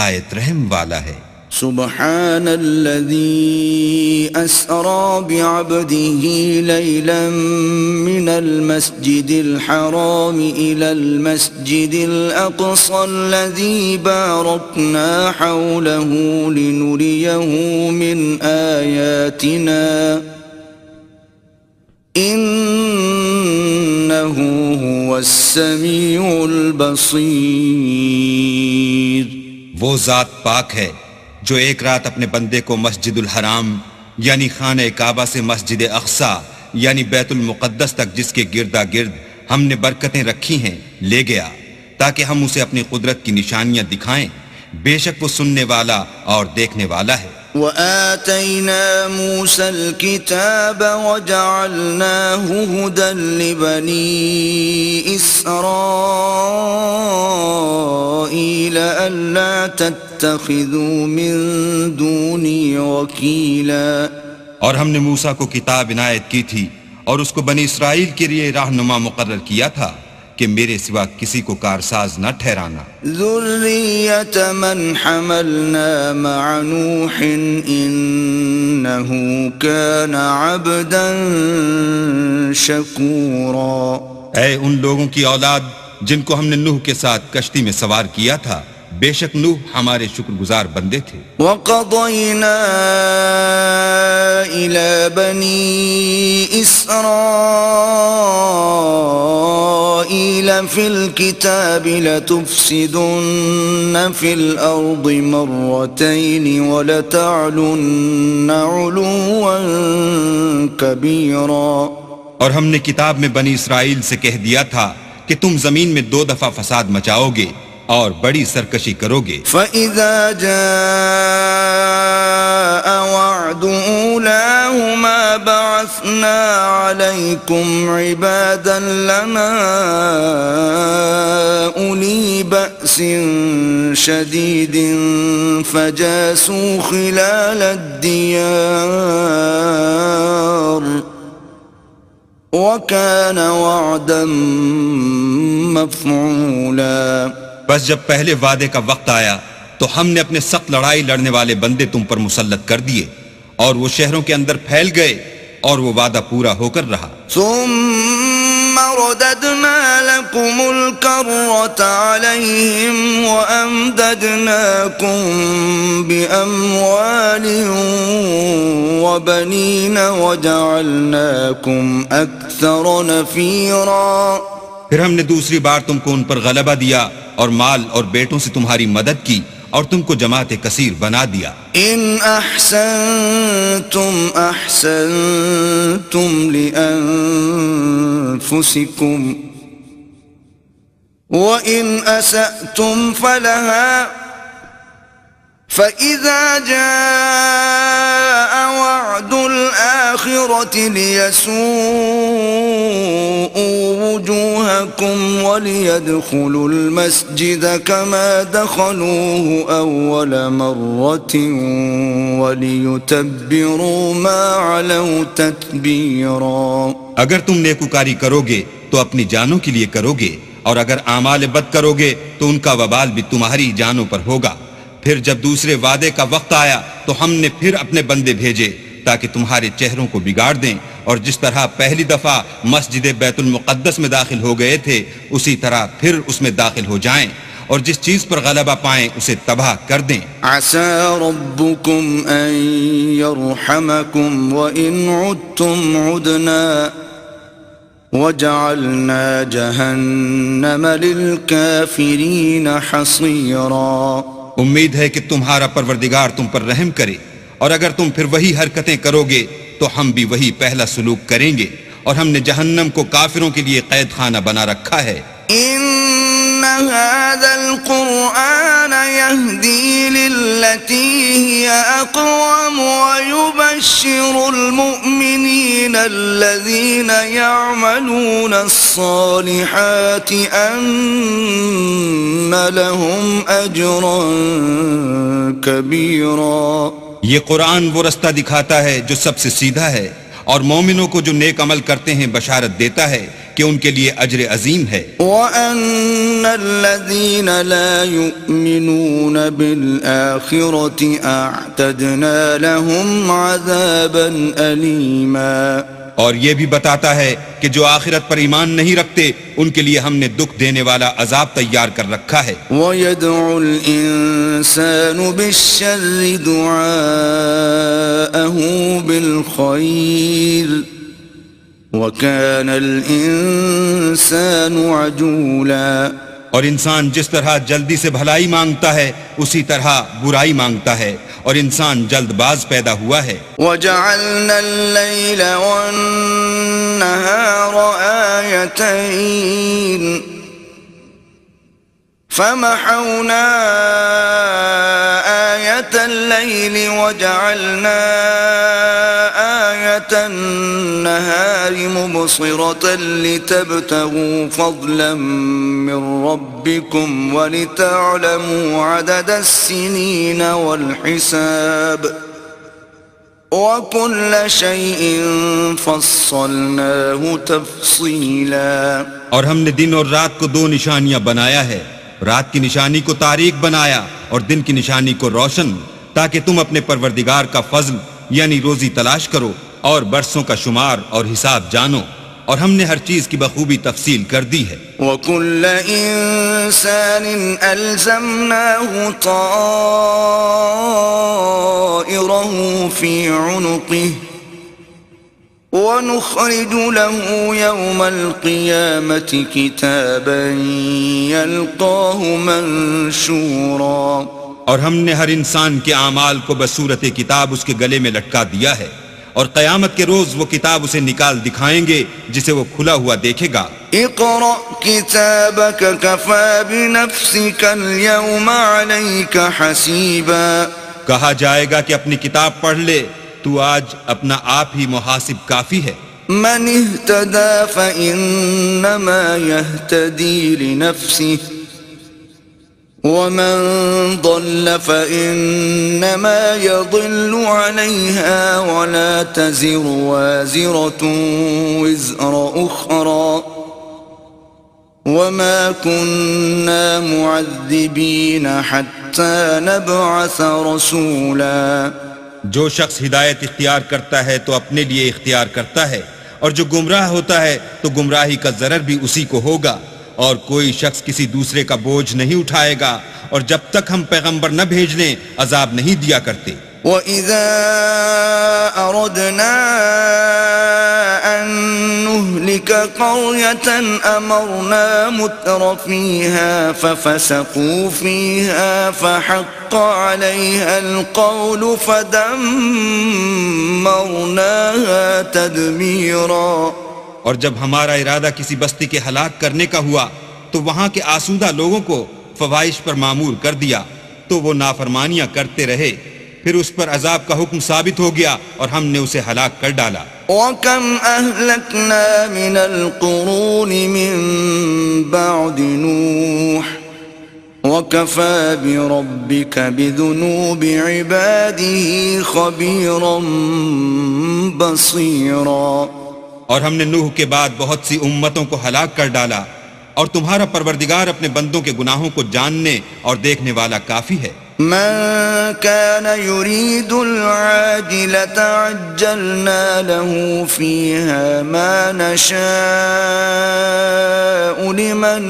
نہایت رحم والا ہے۔ سبحان الذي أسرى بعبده ليلا من المسجد الحرام إلى المسجد الأقصى الذي باركنا حوله لنريه من آياتنا إنه هو السميع البصير۔ وہ ذات پاک ہے جو ایک رات اپنے بندے کو مسجد الحرام یعنی خانہ کعبہ سے مسجد اقصی یعنی بیت المقدس تک جس کے گردا گرد ہم نے برکتیں رکھی ہیں لے گیا تاکہ ہم اسے اپنی قدرت کی نشانیاں دکھائیں، بے شک وہ سننے والا اور دیکھنے والا ہے۔ وآتينا موسى الكتاب وجعلناه هدى لبني إسرائيل ألا تتخذوا من دوني وكيلا۔ اور ہم نے موسیٰ کو کتاب عنایت کی تھی اور اس کو بنی اسرائیل کے لیے رہنما مقرر کیا تھا کہ میرے سوا کسی کو کارساز نہ ٹھہرانا۔ ذریۃ من حملنا مع نوح انہ کان عبدا شکورا۔ اے ان لوگوں کی اولاد جن کو ہم نے نوح کے ساتھ کشتی میں سوار کیا تھا، بے شک نوح ہمارے شکر گزار بندے تھے۔ وَقَضَيْنَا إِلَى بَنِي إِسْرَائِيلَ فِي الْكِتَابِ لَتُفْسِدُنَّ فِي الْأَرْضِ مَرَّتَيْنِ وَلَتَعْلُنَّ عُلُوًّا كَبِيرًا۔ اور ہم نے کتاب میں بنی اسرائیل سے کہہ دیا تھا کہ تم زمین میں 2 دفعہ فساد مچاؤ گے اور بڑی سرکشی کرو گے۔ فَإِذَا جَاءَ وَعْدُ أُولَاهُمَا بَعَثْنَا عَلَيْكُمْ عِبَادًا لَنَا أُولِي بَأْسٍ شَدِيدٍ فَجَاسُوا خِلَالَ الدِّيَارِ وَكَانَ وَعْدًا مَفْعُولًا۔ بس جب پہلے وعدے کا وقت آیا تو ہم نے اپنے سخت لڑائی لڑنے والے بندے تم پر مسلط کر دیے اور وہ شہروں کے اندر پھیل گئے اور وہ وعدہ پورا ہو کر رہا۔ ثم رددنا لكم الكرة عليهم وأمددناكم بأموال وبنين وجعلناكم أكثر نفيرا۔ پھر ہم نے دوسری بار تم کو ان پر غلبہ دیا اور مال اور بیٹوں سے تمہاری مدد کی اور تم کو جماعت کثیر بنا دیا۔ ان احسنتم احسنتم لانفسکم وان اسأتم فلها فإذا جاء وعد الآخرة ليسوءوا وجوهكم وليدخلوا المسجد كما دخلوه أول مرة وليتبروا ما علوا تتبيرا۔ اگر تم نیکوکاری کرو گے تو اپنی جانوں کے لیے کرو گے اور اگر اعمال بد کرو گے تو ان کا وبال بھی تمہاری جانوں پر ہوگا۔ پھر جب دوسرے وعدے کا وقت آیا تو ہم نے پھر اپنے بندے بھیجے تاکہ تمہارے چہروں کو بگاڑ دیں، اور جس طرح پہلی دفعہ مسجد بیت المقدس میں داخل ہو گئے تھے اسی طرح پھر اس میں داخل ہو جائیں، اور جس چیز پر غلبہ پائیں اسے تباہ کر دیں۔ عسى ربكم ان يرحمكم وان عدتم عدنا وجعلنا جهنم للكافرين حصيرا۔ امید ہے کہ تمہارا پروردگار تم پر رحم کرے، اور اگر تم پھر وہی حرکتیں کرو گے تو ہم بھی وہی پہلا سلوک کریں گے، اور ہم نے جہنم کو کافروں کے لیے قید خانہ بنا رکھا ہے۔ ان هذا القرآن يهدي للتي هي اقوم ويبشر المؤمنين الذين يعملون الصالحات ان لهم اجرا كبيرا۔ یہ قرآن وہ رستہ دکھاتا ہے جو سب سے سیدھا ہے، اور مومنوں کو جو نیک عمل کرتے ہیں بشارت دیتا ہے کہ ان کے لیے اجر عظیم ہے. وَأَنَّ الَّذِينَ لَا يُؤْمِنُونَ بِالْآخِرَةِ أَعْتَدْنَا لَهُمْ عَذَابًا أَلِيمًا. اور یہ بھی بتاتا ہے کہ جو آخرت پر ایمان نہیں رکھتے ان کے لیے ہم نے دکھ دینے والا عذاب تیار کر رکھا ہے. وَيَدْعُ الْإِنسَانُ بِالشَّرِّ دُعَاءَهُ بِالْخَيْرِ وَكَانَ الْإِنسَانُ عَجُولًا. اور انسان جس طرح جلدی سے بھلائی مانگتا ہے اسی طرح برائی مانگتا ہے اور انسان جلد باز پیدا ہوا ہے. وَجَعَلْنَا اللَّيْلَ وَالنَّهَارَ آيَتَيْنِ فَمَحَوْنَا آيَةَ اللَّيْلِ وَجَعَلْنَا آيَةَ النَّهَارِ مُبْصِرَةً لِتَبْتَغُوا فَضْلًا مِّن رَّبِّكُمْ وَلِتَعْلَمُوا عَدَدَ السِّنِينَ وَالْحِسَابَ وَكُلَّ شَيْءٍ فَصَّلْنَاهُ تَفْصِيلًا. اور ہم نے دن اور رات کو دو نشانیاں بنایا ہے، رات کی نشانی کو تاریک بنایا اور دن کی نشانی کو روشن، تاکہ تم اپنے پروردگار کا فضل یعنی روزی تلاش کرو اور برسوں کا شمار اور حساب جانو. اور ہم نے ہر چیز کی بخوبی تفصیل کر دی ہے. وَكُلَّ إِنسَانٍ أَلْزَمْنَاهُ طَائِرَهُ فِي عُنُقِهِ وَنُخْرِجُ لَهُ يَوْمَ الْقِيَامَةِ كِتَابًا يَلْقَاهُ مَنشُورًا. اور ہم نے ہر انسان کے اعمال کو بصورت کتاب اس کے گلے میں لٹکا دیا ہے، اور قیامت کے روز وہ کتاب اسے نکال دکھائیں گے جسے وہ کھلا ہوا دیکھے گا. اقرأ كتابك كفى بنفسك اليوم عليك حسيبا. کہا جائے گا کہ اپنی کتاب پڑھ لے، تو آج اپنا آپ ہی محاسب کافی ہے. من اهتدى فإنما يهتدي لنفسه ومن ضل فإنما يضل عليها ولا تزر وازرة وزر أخرى وما كنا معذبين حتى نبعث رسولا. جو شخص ہدایت اختیار کرتا ہے تو اپنے لیے اختیار کرتا ہے، اور جو گمراہ ہوتا ہے تو گمراہی کا ضرر بھی اسی کو ہوگا، اور کوئی شخص کسی دوسرے کا بوجھ نہیں اٹھائے گا، اور جب تک ہم پیغمبر نہ بھیج لیں عذاب نہیں دیا کرتے. وَإِذَا أَرَدْنَا أَن نُهْلِكَ قَرْيَةً أَمَرْنَا مُتْرَ فِيهَا فَفَسَقُوا فِيهَا فَحَقَّ عَلَيْهَا الْقَوْلُ فَدَمَّرْنَاهَا تَدْمِيرًا. اور جب ہمارا ارادہ کسی بستی کے ہلاک کرنے کا ہوا تو وہاں کے آسودہ لوگوں کو فواحش پر معمور کر دیا، تو وہ نافرمانیاں کرتے رہے، پھر اس پر عذاب کا حکم ثابت ہو گیا اور ہم نے اسے ہلاک کر ڈالا. وَكَمْ أَهْلَكْنَا مِنَ الْقُرُونِ مِن بَعْدِ نُوحٍ وَكَفَى بِرَبِّكَ بِذُنُوبِ عِبَادِهِ خَبِيرًا بَصِيرًا. اور ہم نے نوح کے بعد بہت سی امتوں کو ہلاک کر ڈالا، اور تمہارا پروردگار اپنے بندوں کے گناہوں کو جاننے اور دیکھنے والا کافی ہے. من كان يريد العاجلة عجلنا له فيها ما نشاء لمن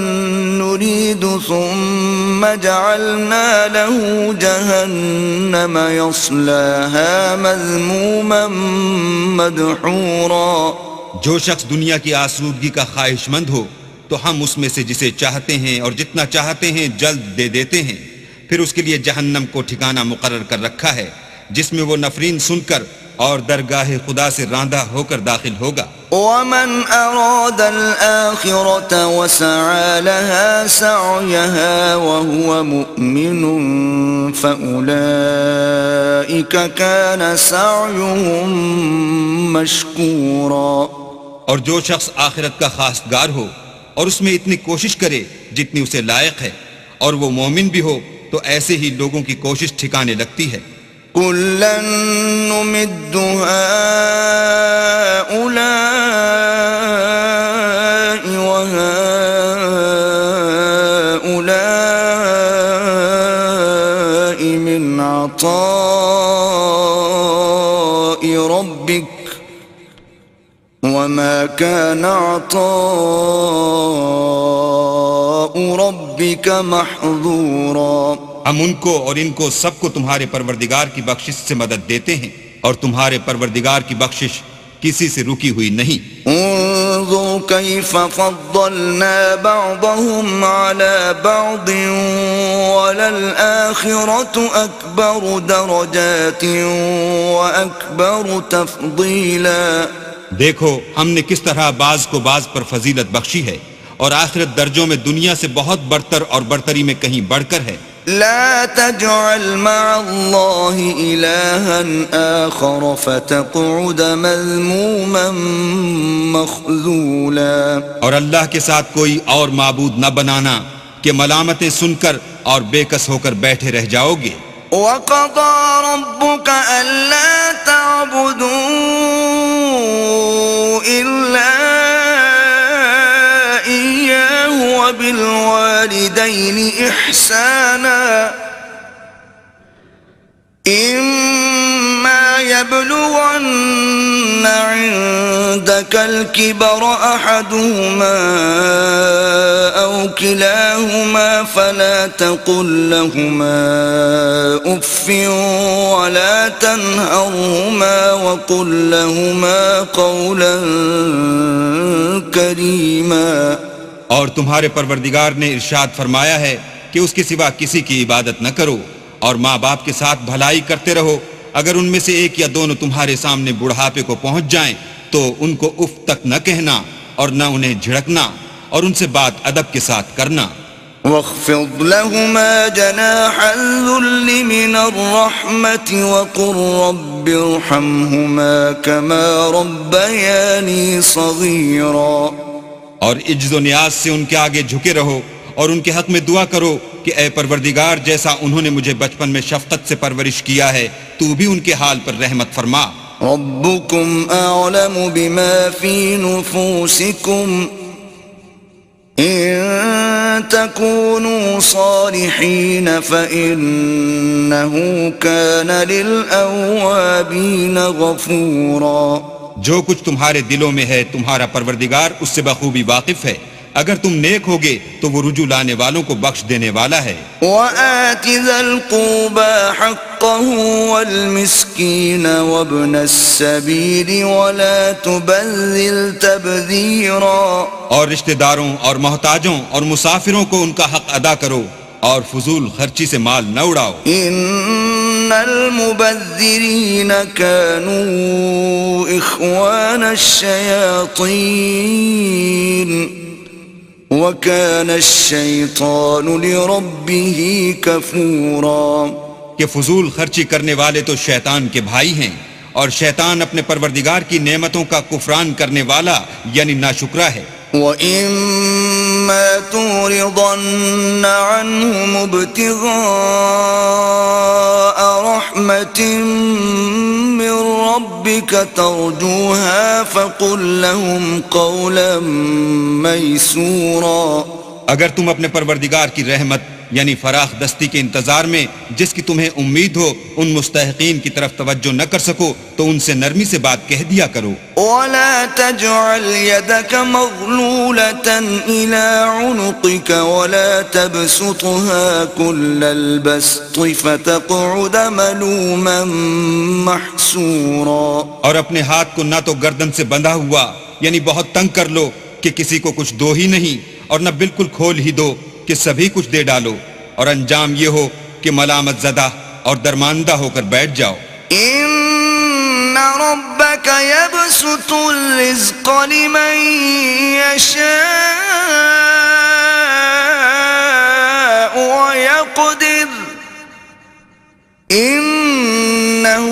نريد ثم جعلنا له جهنم يصلاها مذموما مدحورا. جو شخص دنیا کی آسودگی کا خواہش مند ہو تو ہم اس میں سے جسے چاہتے ہیں اور جتنا چاہتے ہیں جلد دے دیتے ہیں، پھر اس کے لیے جہنم کو ٹھکانہ مقرر کر رکھا ہے جس میں وہ نفرین سن کر اور درگاہ خدا سے راندہ ہو کر داخل ہوگا. ومن أراد الآخرة وسعى لها سعيها وهو مؤمن فأولئك كان سعيهم مشكورا. اور جو شخص آخرت کا خواستگار ہو اور اس میں اتنی کوشش کرے جتنی اسے لائق ہے اور وہ مومن بھی ہو تو ایسے ہی لوگوں کی کوشش ٹھکانے لگتی ہے. كُلًّا نُمِدُّ هَؤُلَاءِ وهؤلاء من عطاء ربك وما كان عطاء ربك محظورا. ہم ان کو اور ان کو سب کو تمہارے پروردگار کی بخشش سے مدد دیتے ہیں، اور تمہارے پروردگار کی بخشش کسی سے رکی ہوئی نہیں. انظر كيف فضلنا بعضهم على بعض وللآخرة أكبر درجات وأكبر تفضيلا. دیکھو ہم نے کس طرح بعض کو بعض پر فضیلت بخشی ہے، اور آخرت درجوں میں دنیا سے بہت برتر اور برتری میں کہیں بڑھ کر ہے. لا تجعل مع الله إلها آخر فتقعد مذموما مخذولا. اور اللہ کے ساتھ کوئی اور معبود نہ بنانا کہ ملامتیں سن کر اور بے کس ہو کر بیٹھے رہ جاؤ گے. وقضى ربك ألا تعبدوا إلا إياه وبالوالدين إحسانا إما يبلغن عندك الكبر أحدهما أو كلاهما فلا تقل لهما أف ولا تنهرهما وقل لهما قولا كريما. اور تمہارے پروردگار نے ارشاد فرمایا ہے کہ اس کے سوا کسی کی عبادت نہ کرو، اور ماں باپ کے ساتھ بھلائی کرتے رہو. اگر ان میں سے ایک یا دونوں تمہارے سامنے بڑھاپے کو پہنچ جائیں تو ان کو اف تک نہ کہنا اور نہ انہیں جھڑکنا، اور ان سے بات ادب کے ساتھ کرنا. واخفض لهما جناح الذل من الرحمة وقل رب ارحمهما كما ربياني صغيرا. اور عجز و نیاز سے ان کے آگے جھکے رہو، اور ان کے حق میں دعا کرو کہ اے پروردگار جیسا انہوں نے مجھے بچپن میں شفقت سے پرورش کیا ہے تو بھی ان کے حال پر رحمت فرما. ربكم أعلم بما في نفوسكم إن تكونوا صالحين فإنه كان للأوابين غفورا. جو کچھ تمہارے دلوں میں ہے تمہارا پروردگار اس سے بخوبی واقف ہے. اگر تم نیک ہوگے تو وہ رجوع لانے والوں کو بخش دینے والا ہے. وآت ذا القربى حقه والمسكين وابن السبيل ولا تبذل تبذيرا. اور رشتہ داروں اور محتاجوں اور مسافروں کو ان کا حق ادا کرو، اور فضول خرچی سے مال نہ اڑاؤ. ان المبذرین كانوا اخوان الشیاطین وَكَانَ الشَّيْطَانُ لِرَبِّهِ كَفُورًا. کہ فضول خرچی کرنے والے تو شیطان کے بھائی ہیں، اور شیطان اپنے پروردگار کی نعمتوں کا کفران کرنے والا یعنی ناشکرا ہے. وَإِمَّا تُعْرِضَنَّ عَنْهُمُ ابْتِغَاءَ رَحْمَةٍ مِّن رَّبِّكَ تَرْجُوهَا فَقُل لَّهُمْ قَوْلًا مَّيْسُورًا. اگر تم اپنے پروردگار کی رحمت یعنی فراخ دستی کے انتظار میں جس کی تمہیں امید ہو ان مستحقین کی طرف توجہ نہ کر سکو تو ان سے نرمی سے بات کہہ دیا کرو. ولا تجعل يدك مغلولة إلى عنقك ولا تبسطها كل البسط فتقعد ملوما محسورا. اور اپنے ہاتھ کو نہ تو گردن سے بندھا ہوا یعنی بہت تنگ کر لو کہ کسی کو کچھ دو ہی نہیں، اور نہ بالکل کھول ہی دو کہ سبھی کچھ دے ڈالو، اور انجام یہ ہو کہ ملامت زدہ اور درماندہ ہو کر بیٹھ جاؤ. ان ربك يبسط الرزق لمن يشاء ويقدر انه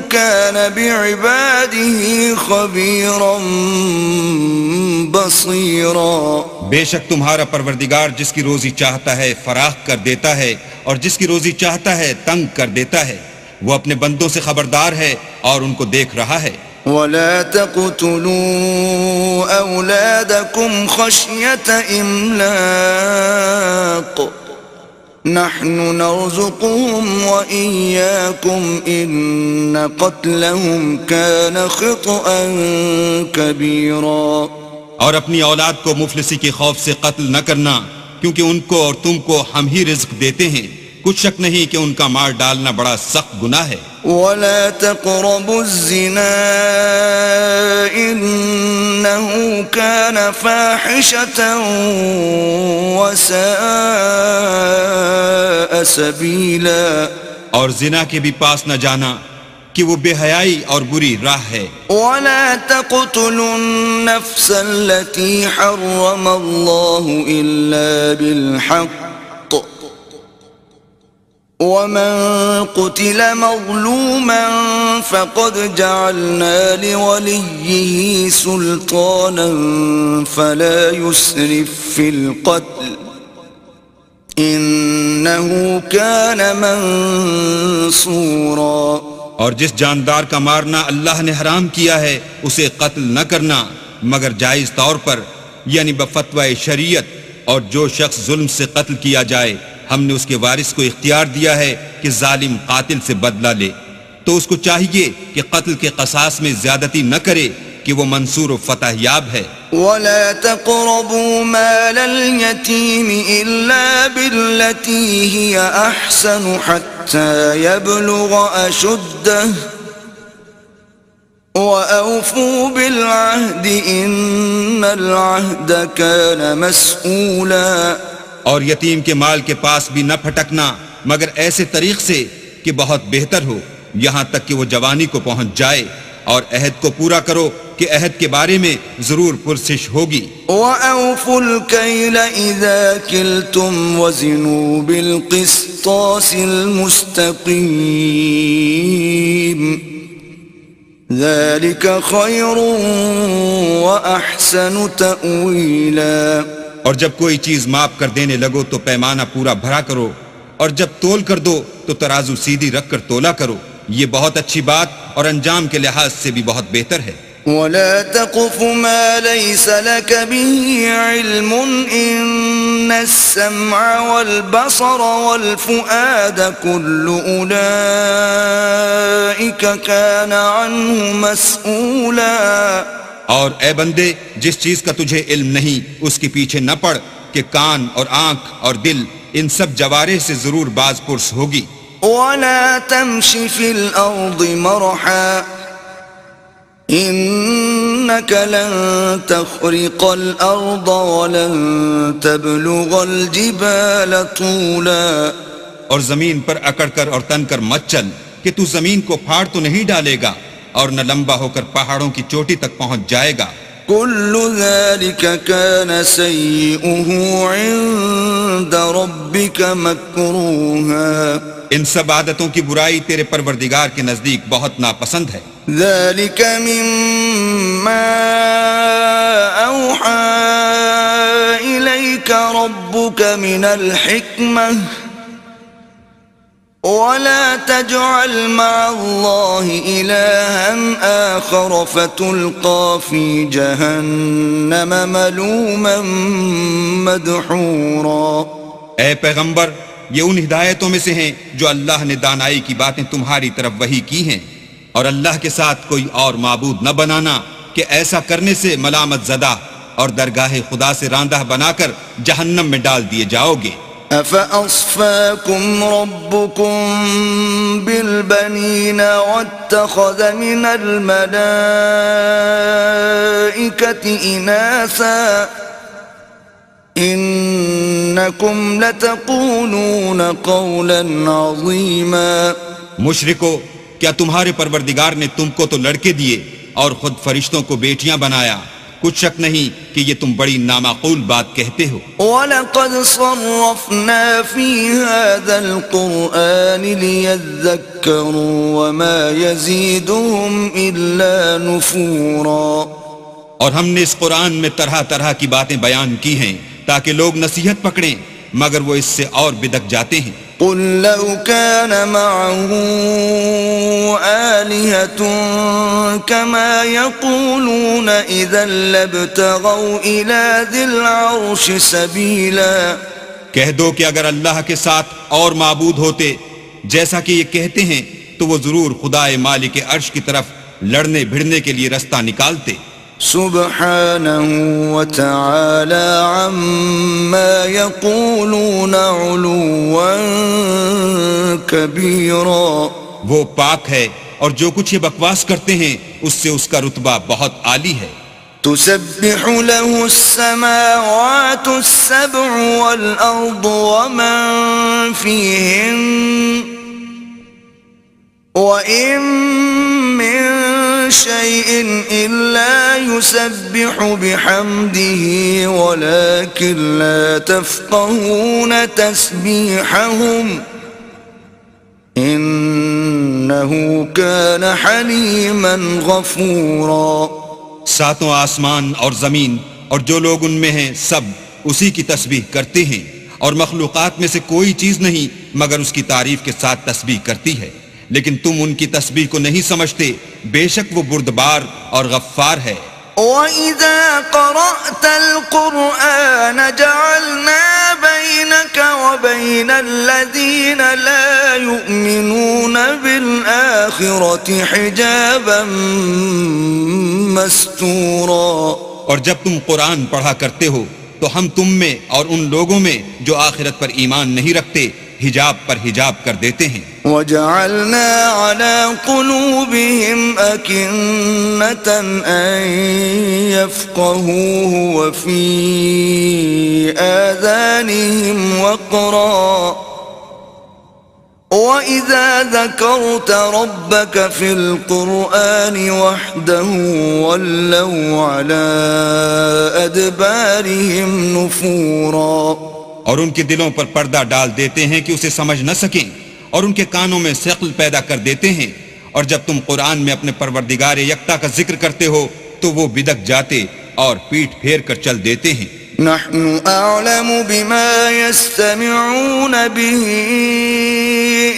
كان بعباده خبيرا بصيرا. بے شک تمہارا پروردگار جس کی روزی چاہتا ہے فراخ کر دیتا ہے، اور جس کی روزی چاہتا ہے تنگ کر دیتا ہے. وہ اپنے بندوں سے خبردار ہے اور ان کو دیکھ رہا ہے. ولا تقتلوا أولادكم خشية إملاق نحن نرزقهم وإياكم إن قتلهم كان خطأ كبيرا. اور اپنی اولاد کو مفلسی کے خوف سے قتل نہ کرنا، کیونکہ ان کو اور تم کو ہم ہی رزق دیتے ہیں، کچھ شک نہیں کہ ان کا مار ڈالنا بڑا سخت گناہ ہے. ولا تقربوا الزنا إنه كان فاحشة وساء سبيلا. اور زنا کے بھی پاس نہ جانا کہ وہ بے حیائی اور بری راہ ہے. ولا تقتلوا النفس التي حرم الله إلا بالحق ومن قتل مظلوما فقد جعلنا لوليه سلطانا فلا يسرف في القتل إنه كان منصورا. اور جس جاندار کا مارنا اللہ نے حرام کیا ہے اسے قتل نہ کرنا مگر جائز طور پر، یعنی بفتوی شریعت. اور جو شخص ظلم سے قتل کیا جائے ہم نے اس کے وارث کو اختیار دیا ہے کہ ظالم قاتل سے بدلہ لے، تو اس کو چاہیے کہ قتل کے قصاص میں زیادتی نہ کرے کہ وہ منصور و فتح یاب ہے. ولا تقربوا مال اليتيم إلا بالتي هي أحسن حتى يبلغ أشده وأوفوا بالعهد إن العهد كان مسؤولا. اور یتیم کے مال کے پاس بھی نہ پھٹکنا مگر ایسے طریق سے کہ بہت بہتر ہو، یہاں تک کہ وہ جوانی کو پہنچ جائے، اور عہد کو پورا کرو کہ عہد کے بارے میں ضرور پرسش ہوگی. وَأَوْفُوا الْكَيْلَ إِذَا كِلْتُمْ وَزِنُوا بِالْقِسْطَاسِ الْمُسْتَقِيمِ ذَلِكَ خَيْرٌ وَأَحْسَنُ تَأْوِيلًا. اور جب کوئی چیز ماپ کر دینے لگو تو پیمانہ پورا بھرا کرو، اور جب تول کر دو تو ترازو سیدھی رکھ کر تولا کرو، یہ بہت اچھی بات اور انجام کے لحاظ سے بھی بہت بہتر ہے. ولا تقف ما ليس لك به علم إن السمع والبصر والفؤاد كل أولئك كان عنه مسؤولا. اور اے بندے جس چیز کا تجھے علم نہیں اس کے پیچھے نہ پڑ کہ کان اور آنکھ اور دل ان سب جوارح سے ضرور باز پرس ہوگی. ولا تمش في الأرض مرحا إنك لن تخرق الأرض ولن تبلغ الجبال طولا. اور زمین پر اکڑ کر اور تن کر مت چل کہ تو زمین کو پھاڑ تو نہیں ڈالے گا اور نہ لمبا ہو کر پہاڑوں کی چوٹی تک پہنچ جائے گا. كل ذلك كان سيئه عند ربك مكروها. ان سب عادتوں کی برائی تیرے پروردگار کے نزدیک بہت ناپسند ہے. ذلك مما أوحى إليك ربك من الحكمة ولا تجعل مع الله إلها آخر فتلقى في جهنم ملوما مدحورا. اے پیغمبر یہ ان ہدایتوں میں سے ہیں جو اللہ نے دانائی کی باتیں تمہاری طرف وحی کی ہیں، اور اللہ کے ساتھ کوئی اور معبود نہ بنانا کہ ایسا کرنے سے ملامت زدہ اور درگاہ خدا سے راندہ بنا کر جہنم میں ڈال دیے جاؤ گے. أفأصفاكم ربكم بالبنين واتخذ من الملائكة إناثا إنكم لتقولون قولا عظيما. مشرکو کیا تمہارے پروردگار نے تم کو تو لڑکے دیے اور خود فرشتوں کو بیٹیاں بنایا؟ کچھ شک نہیں کہ یہ تم بڑی نامعقول بات کہتے ہو. وَلَقَدْ صَرَّفْنَا فِي هَذَا الْقُرْآنِ لِيَذَّكَّرُوا وَمَا يَزِيدُهُمْ إِلَّا نُفُورًا. اور ہم نے اس قرآن میں طرح طرح کی باتیں بیان کی ہیں تاکہ لوگ نصیحت پکڑیں، مگر وہ اس سے اور بدک جاتے ہیں. قل لو كان معه آلهة كما يقولون إذا لابتغوا إلى ذي العرش سبيلا. کہہ دو کہ اگر اللہ کے ساتھ اور معبود ہوتے جیسا کہ یہ کہتے ہیں تو وہ ضرور خدائے مالک عرش کی طرف لڑنے بھڑنے کے لیے رستہ نکالتے. سبحانه وتعالى عما يقولون علوا كبيرا. وہ پاک ہے اور جو کچھ یہ بکواس کرتے ہیں اس سے اس کا رتبہ بہت عالی ہے. تسبح له السماوات السبع والأرض ومن فيهن وإن من شيء إلا يسبح بحمده ولكن لا تفقهون تسبيحهم إنه كان حليما غفورا. ساتوں آسمان اور زمین اور جو لوگ ان میں ہیں سب اسی کی تسبیح کرتے ہیں اور مخلوقات میں سے کوئی چیز نہیں مگر اس کی تعریف کے ساتھ تسبیح کرتی ہے، لیکن تم ان کی تسبیح کو نہیں سمجھتے، بے شک وہ بردبار اور غفار ہے. وَإِذَا قَرَأْتَ الْقُرْآنَ جَعَلْنَا بَيْنَكَ وَبَيْنَ الَّذِينَ لَا يُؤْمِنُونَ بِالْآخِرَةِ حِجَابًا مَسْتُورًا. اور جب تم قرآن پڑھا کرتے ہو تو ہم تم میں اور ان لوگوں میں جو آخرت پر ایمان نہیں رکھتے حجاب پر حجاب کر دیتے ہیں. وَجَعَلْنَا عَلَى قُلُوبِهِمْ أَكِنَّةً أَن يَفْقَهُوهُ وَفِي آذَانِهِمْ وَقْرًا وَإِذَا ذَكَرْتَ رَبَّكَ فِي الْقُرْآنِ وَحْدَهُ وَلَّوْا عَلَى أَدْبَارِهِمْ نُفُورًا. اور ان کے دلوں پر پردہ ڈال دیتے ہیں کہ اسے سمجھ نہ سکیں اور ان کے کانوں میں ثقل پیدا کر دیتے ہیں، اور جب تم قرآن میں اپنے پروردگار یکتا کا ذکر کرتے ہو تو وہ بدک جاتے اور پیٹھ پھیر کر چل دیتے ہیں. نحن أعلم بما يستمعون به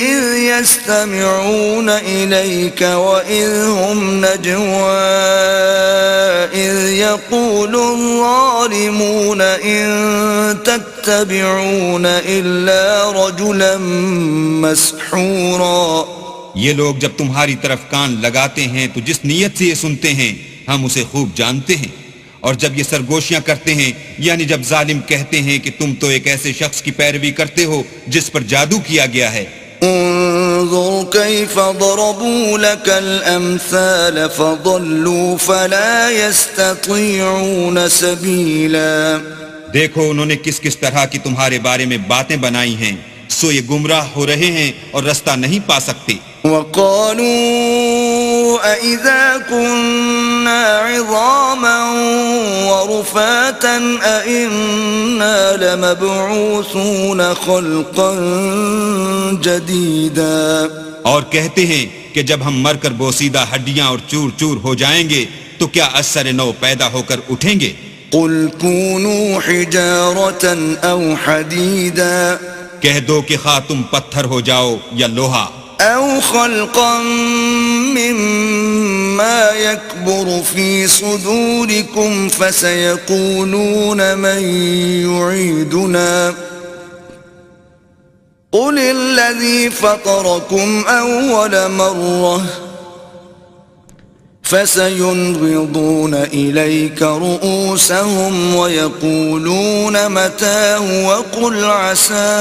إذ يستمعون إليك وإذ هم نجوى إذ يقول الظالمون إن تتبعون إلا رجلا مسحورا. یہ لوگ جب تمہاری طرف کان لگاتے ہیں تو جس نیت سے یہ سنتے ہیں ہم اسے خوب جانتے ہیں، اور جب یہ سرگوشیاں کرتے ہیں یعنی جب ظالم کہتے ہیں کہ تم تو ایک ایسے شخص کی پیروی کرتے ہو جس پر جادو کیا گیا ہے. انظر كيف ضربوا لك الأمثال فضلوا فلا يستطيعون سبيلا. دیکھو انہوں نے کس کس طرح کی تمہارے بارے میں باتیں بنائی ہیں، سو یہ گمراہ ہو رہے ہیں اور رستہ نہیں پا سکتے. وقالوا أإذا كنا عظاما ورفاتا أإنا لمبعوثون خلقا جديدا. اور کہتے ہیں کہ جب ہم مر کر بوسیدہ ہڈیاں اور چور چور ہو جائیں گے تو کیا اثر نو پیدا ہو کر اٹھیں گے. قل كونوا حجارة أو حديدا. کہہ دو کہ خواہ تم پتھر ہو جاؤ یا لوہا. أو خلقا مما يكبر في صدوركم فسيقولون من يعيدنا قل الذي فطركم أول مرة فسينغضون إليك رؤوسهم ويقولون متاه وقل عسى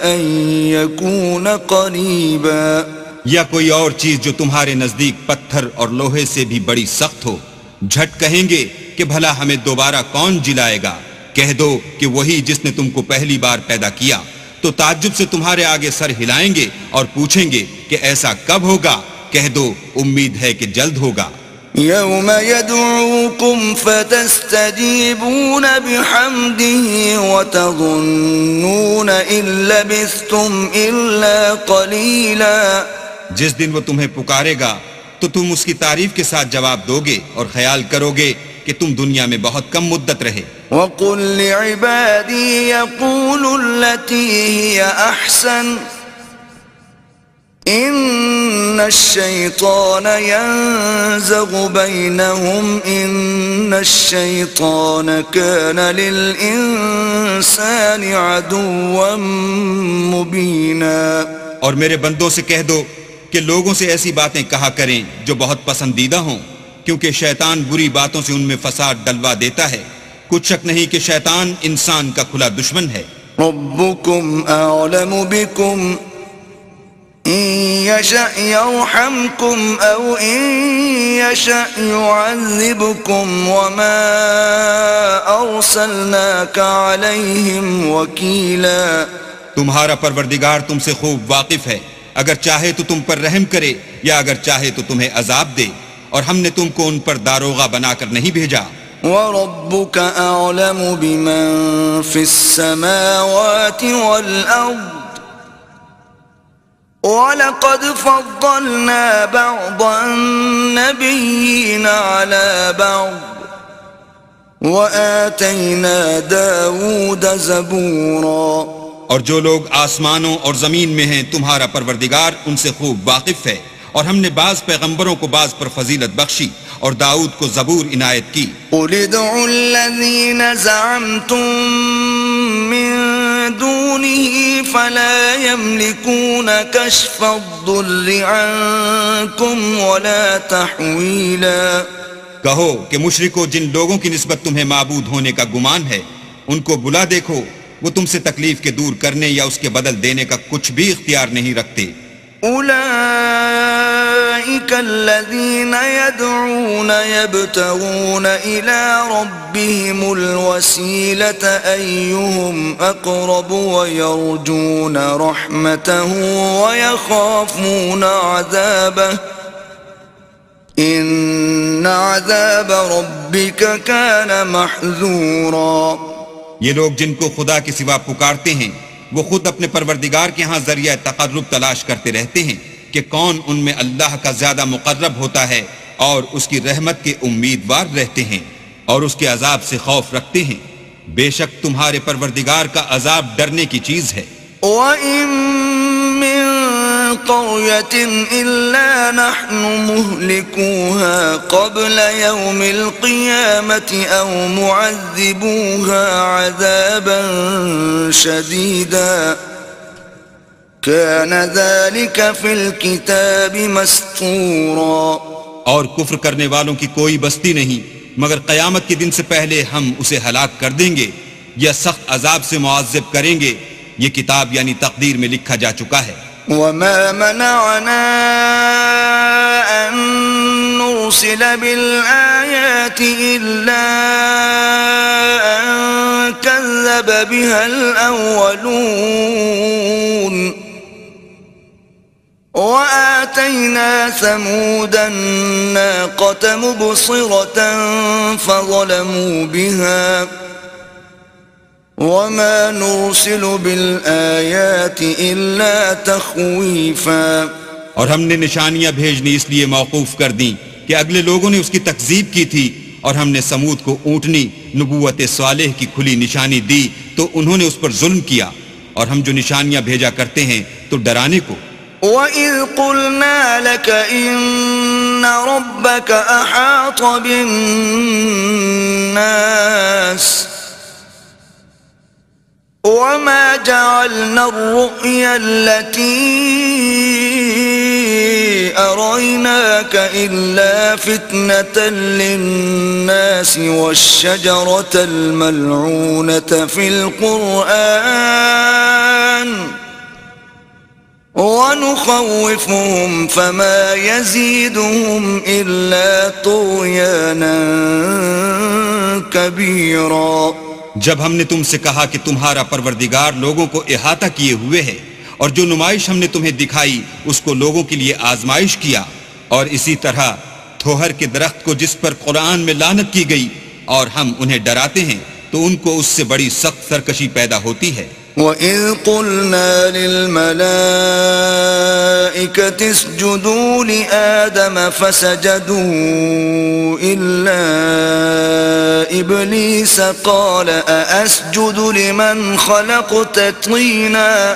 أن يكون قريبا. یا کوئی اور چیز جو تمہارے نزدیک پتھر اور لوہے سے بھی بڑی سخت ہو، جھٹ کہیں گے کہ بھلا ہمیں دوبارہ کون جلائے گا. کہہ دو کہ وہی جس نے تم کو پہلی بار پیدا کیا، تو تعجب سے تمہارے آگے سر ہلائیں گے اور پوچھیں گے کہ ایسا کب ہوگا. کہہ دو امید ہے کہ جلد ہوگا. يوم يدعوكم فتستجيبون بحمده وتظنون إن لبثتم إلا قليلا. جس دن وہ تمہیں پکارے گا تو تم اس کی تعریف کے ساتھ جواب دو گے اور خیال کرو گے کہ کہ تم دنیا میں بہت کم مدت رہے۔ وَقُلْ لِعِبَادِي يَقُولُوا الَّتِي هِيَ أَحْسَنُ إِنَّ الشَّيْطَانَ يَنزَغُ بَيْنَهُمْ إِنَّ الشَّيْطَانَ كَانَ لِلْإِنسَانِ عَدُوًّا مُبِينًا۔ اور میرے بندوں سے کہہ دو کہ لوگوں سے ایسی باتیں کہا کریں جو بہت پسندیدہ ہوں، کیونکہ شیطان بری باتوں سے ان میں فساد ڈلوا دیتا ہے۔ کچھ شک نہیں کہ شیطان انسان کا کھلا دشمن ہے۔ رَبُّكُمْ أَعْلَمُ بِكُمْ إِن يَشَأْ يَرْحَمْكُمْ أَوْ إِن يَشَأْ يُعَذِّبْكُمْ وَمَا أَرْسَلْنَاكَ عَلَيْهِمْ وَكِيلًا۔ تمہارا پروردگار تم سے خوب واقف ہے، اگر چاہے تو تم پر رحم کرے یا اگر چاہے تو تمہیں عذاب دے، اور ہم نے تم کو ان پر داروغہ بنا کر نہیں بھیجا۔ وَرَبُّكَ أَعْلَمُ بِمَن فِي السَّمَاوَاتِ وَالْأَرْضِ وَلَقَدْ فَضَّلْنَا بَعْضَ النَّبِيِّينَ عَلَى بَعْضٍ وَآتَيْنَا دَاوُودَ زَبُورًا۔ اور جو لوگ آسمانوں اور زمین میں ہیں تمہارا پروردگار ان سے خوب واقف ہے، اور ہم نے بعض پیغمبروں کو بعض پر فضیلت بخشی اور داؤد کو زبور عنایت کی۔ قُلِ ادْعُوا الَّذِينَ زَعَمْتُم مِّن دُونِهِ فَلَا يَمْلِكُونَ كَشْفَ الضُّرِّ عَنكُمْ وَلَا تَحْوِيلًا۔ کہو کہ مشرکو، جن لوگوں کی نسبت تمہیں معبود ہونے کا گمان ہے ان کو بلا دیکھو، وہ تم سے تکلیف کے دور کرنے یا اس کے بدل دینے کا کچھ بھی اختیار نہیں رکھتے۔ أولئك الذين يدعون يبتغون إلى ربهم الوسيلة أيهم أقرب ويرجون رحمته ويخافون عذابه إن عذاب ربك كان محذورا۔ یہ لوگ جن کو خدا کے سوا پکارتے ہیں وہ خود اپنے پروردگار کے ہاں ذریعہ تقرب تلاش کرتے رہتے ہیں کہ کون ان میں اللہ کا زیادہ مقرب ہوتا ہے، اور اس کی رحمت کے امیدوار رہتے ہیں اور اس کے عذاب سے خوف رکھتے ہیں۔ بے شک تمہارے پروردگار کا عذاب ڈرنے کی چیز ہے۔ وَإِن مِّن قَرْيَةٍ إِلَّا نَحْنُ مُهْلِكُوهَا قَبْلَ يَوْمِ الْقِيَامَةِ أَوْ مُعَذِّبُوهَا عَذَابًا شَدِيدًا كَانَ ذَلِكَ فِي الْكِتَابِ مَسْطُورًا۔ اور کفر کرنے والوں کی کوئی بستی نہیں مگر قیامت کے دن سے پہلے ہم اسے ہلاک کر دیں گے یا سخت عذاب سے معذب کریں گے، یہ کتاب یعنی تقدیر میں لکھا جا چکا ہے۔ وَمَا مَنَعَنَا أَن نُّرْسِلَ بِالْآيَاتِ إِلَّا أَن كَذَّبَ بِهَا الْأَوَّلُونَ وَآتَيْنَا ثَمُودَ النَّاقَةَ مُبْصِرَةً فَظَلَمُوا بِهَا وَمَا نُرْسِلُ بِالْآيَاتِ إِلَّا تَخْوِيفًا۔ اور ہم نے نشانیاں بھیجنی اس لیے موقوف کر دیں کہ اگلے لوگوں نے اس کی تکذیب کی تھی، اور ہم نے سمود کو اونٹنی نبوت صالح کی کھلی نشانی دی تو انہوں نے اس پر ظلم کیا، اور ہم جو نشانیاں بھیجا کرتے ہیں تو ڈرانے کو۔ وَإِذْ قُلْنَا لَكَ إِنَّ رَبَّكَ أَحَاطَ بِالنَّاسِ وَمَا جَعَلْنَا الرُّؤْيَا الَّتِي أَرَيْنَاكَ إِلَّا فِتْنَةً لِلنَّاسِ وَالشَّجَرَةَ الْمَلْعُونَةَ فِي الْقُرْآنِ وَنُخَوِّفُهُمْ فَمَا يَزِيدُهُمْ إِلَّا طُغْيَانًا كَبِيرًا۔ جب ہم نے تم سے کہا کہ تمہارا پروردگار لوگوں کو احاطہ کیے ہوئے ہے، اور جو نمائش ہم نے تمہیں دکھائی اس کو لوگوں کے لیے آزمائش کیا، اور اسی طرح تھوہر کے درخت کو جس پر قرآن میں لعنت کی گئی اور ہم انہیں ڈراتے ہیں تو ان کو اس سے بڑی سخت سرکشی پیدا ہوتی ہے۔ وَإِذْ قُلْنَا لِلْمَلَائِكَةِ اسْجُدُوا لِآدَمَ فَسَجَدُوا إِلَّا إِبْلِيسَ قَالَ أَأَسْجُدُ لِمَنْ خَلَقْتَ طِينًا.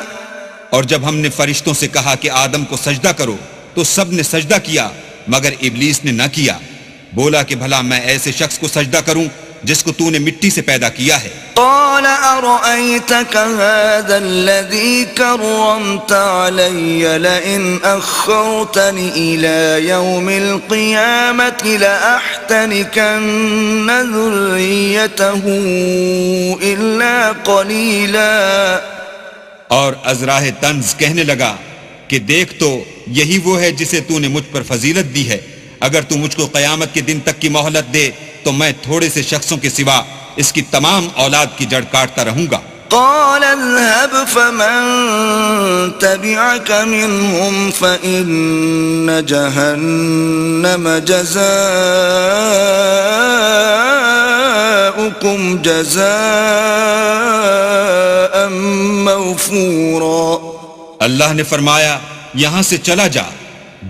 اور جب ہم نے فرشتوں سے کہا کہ آدم کو سجدہ کرو تو سب نے سجدہ کیا مگر ابلیس نے نہ کیا. بولا کہ بھلا میں ایسے شخص کو سجدہ کروں جس کو تو نے مٹی سے پیدا کیا ہے. قال أرأيتك هذا الذي كرمت علي لئن أخرتني إلى يوم القيامة لأحتنكن ذريته إلا قليلا. اور ازراہ طنز کہنے لگا کہ دیکھ تو یہی وہ ہے جسے تو نے مجھ پر فضیلت دی ہے. اگر تو مجھ کو قیامت کے دن تک کی مہلت دے تو میں تھوڑے سے شخصوں کے سوا اس کی تمام اولاد کی جڑ کاٹتا رہوں گا. قال اذهب فمن تبعك منهم فإن جهنم جزاؤكم جزاء موفورا. اللہ نے فرمایا یہاں سے چلا جا،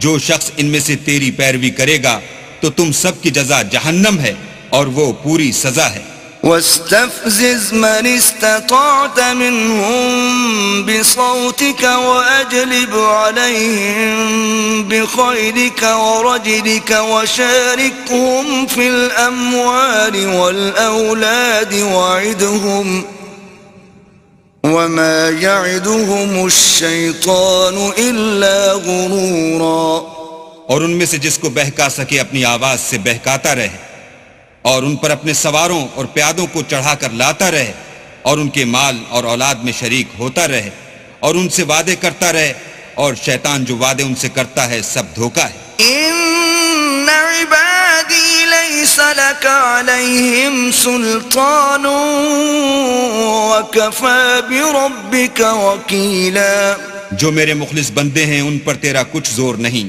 جو شخص ان میں سے تیری پیروی کرے گا تو تم سب کی جزا جہنم ہے اور وہ پوری سزا ہے. واستفزز من استطعت منهم بصوتك وأجلب عليهم بخيلك ورجلك وشاركهم في الأموال والأولاد وعدهم وما يعدهم الشيطان إلا غرورا. اور ان میں سے جس کو بہکا سکے اپنی آواز سے بہکاتا رہے اور ان پر اپنے سواروں اور پیادوں کو چڑھا کر لاتا رہے اور ان کے مال اور اولاد میں شریک ہوتا رہے اور ان سے وعدے کرتا رہے، اور شیطان جو وعدے ان سے کرتا ہے سب دھوکہ ہے. ان عبادی لیس لک علیہم سلطان وکفی بربک وکیلا. جو میرے مخلص بندے ہیں ان پر تیرا کچھ زور نہیں،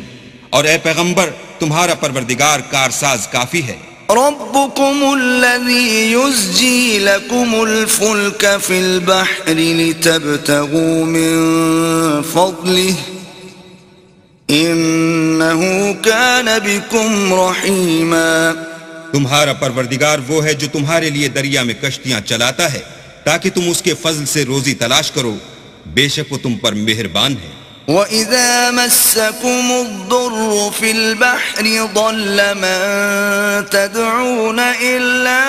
اور اے پیغمبر تمہارا پروردگار کارساز کافی ہے. ربكم الذي يزجي لكم الفلك في البحر لتبتغوا من فضله إنه كان بكم رحيما. تمہارا پروردگار وہ ہے جو تمہارے لیے دریا میں کشتیاں چلاتا ہے تاکہ تم اس کے فضل سے روزی تلاش کرو، بے شک وہ تم پر مہربان ہے. وَإِذَا مَسَّكُمُ الضُّرُّ فِي الْبَحْرِ ضَلَّ مَن تَدْعُونَ إِلَّا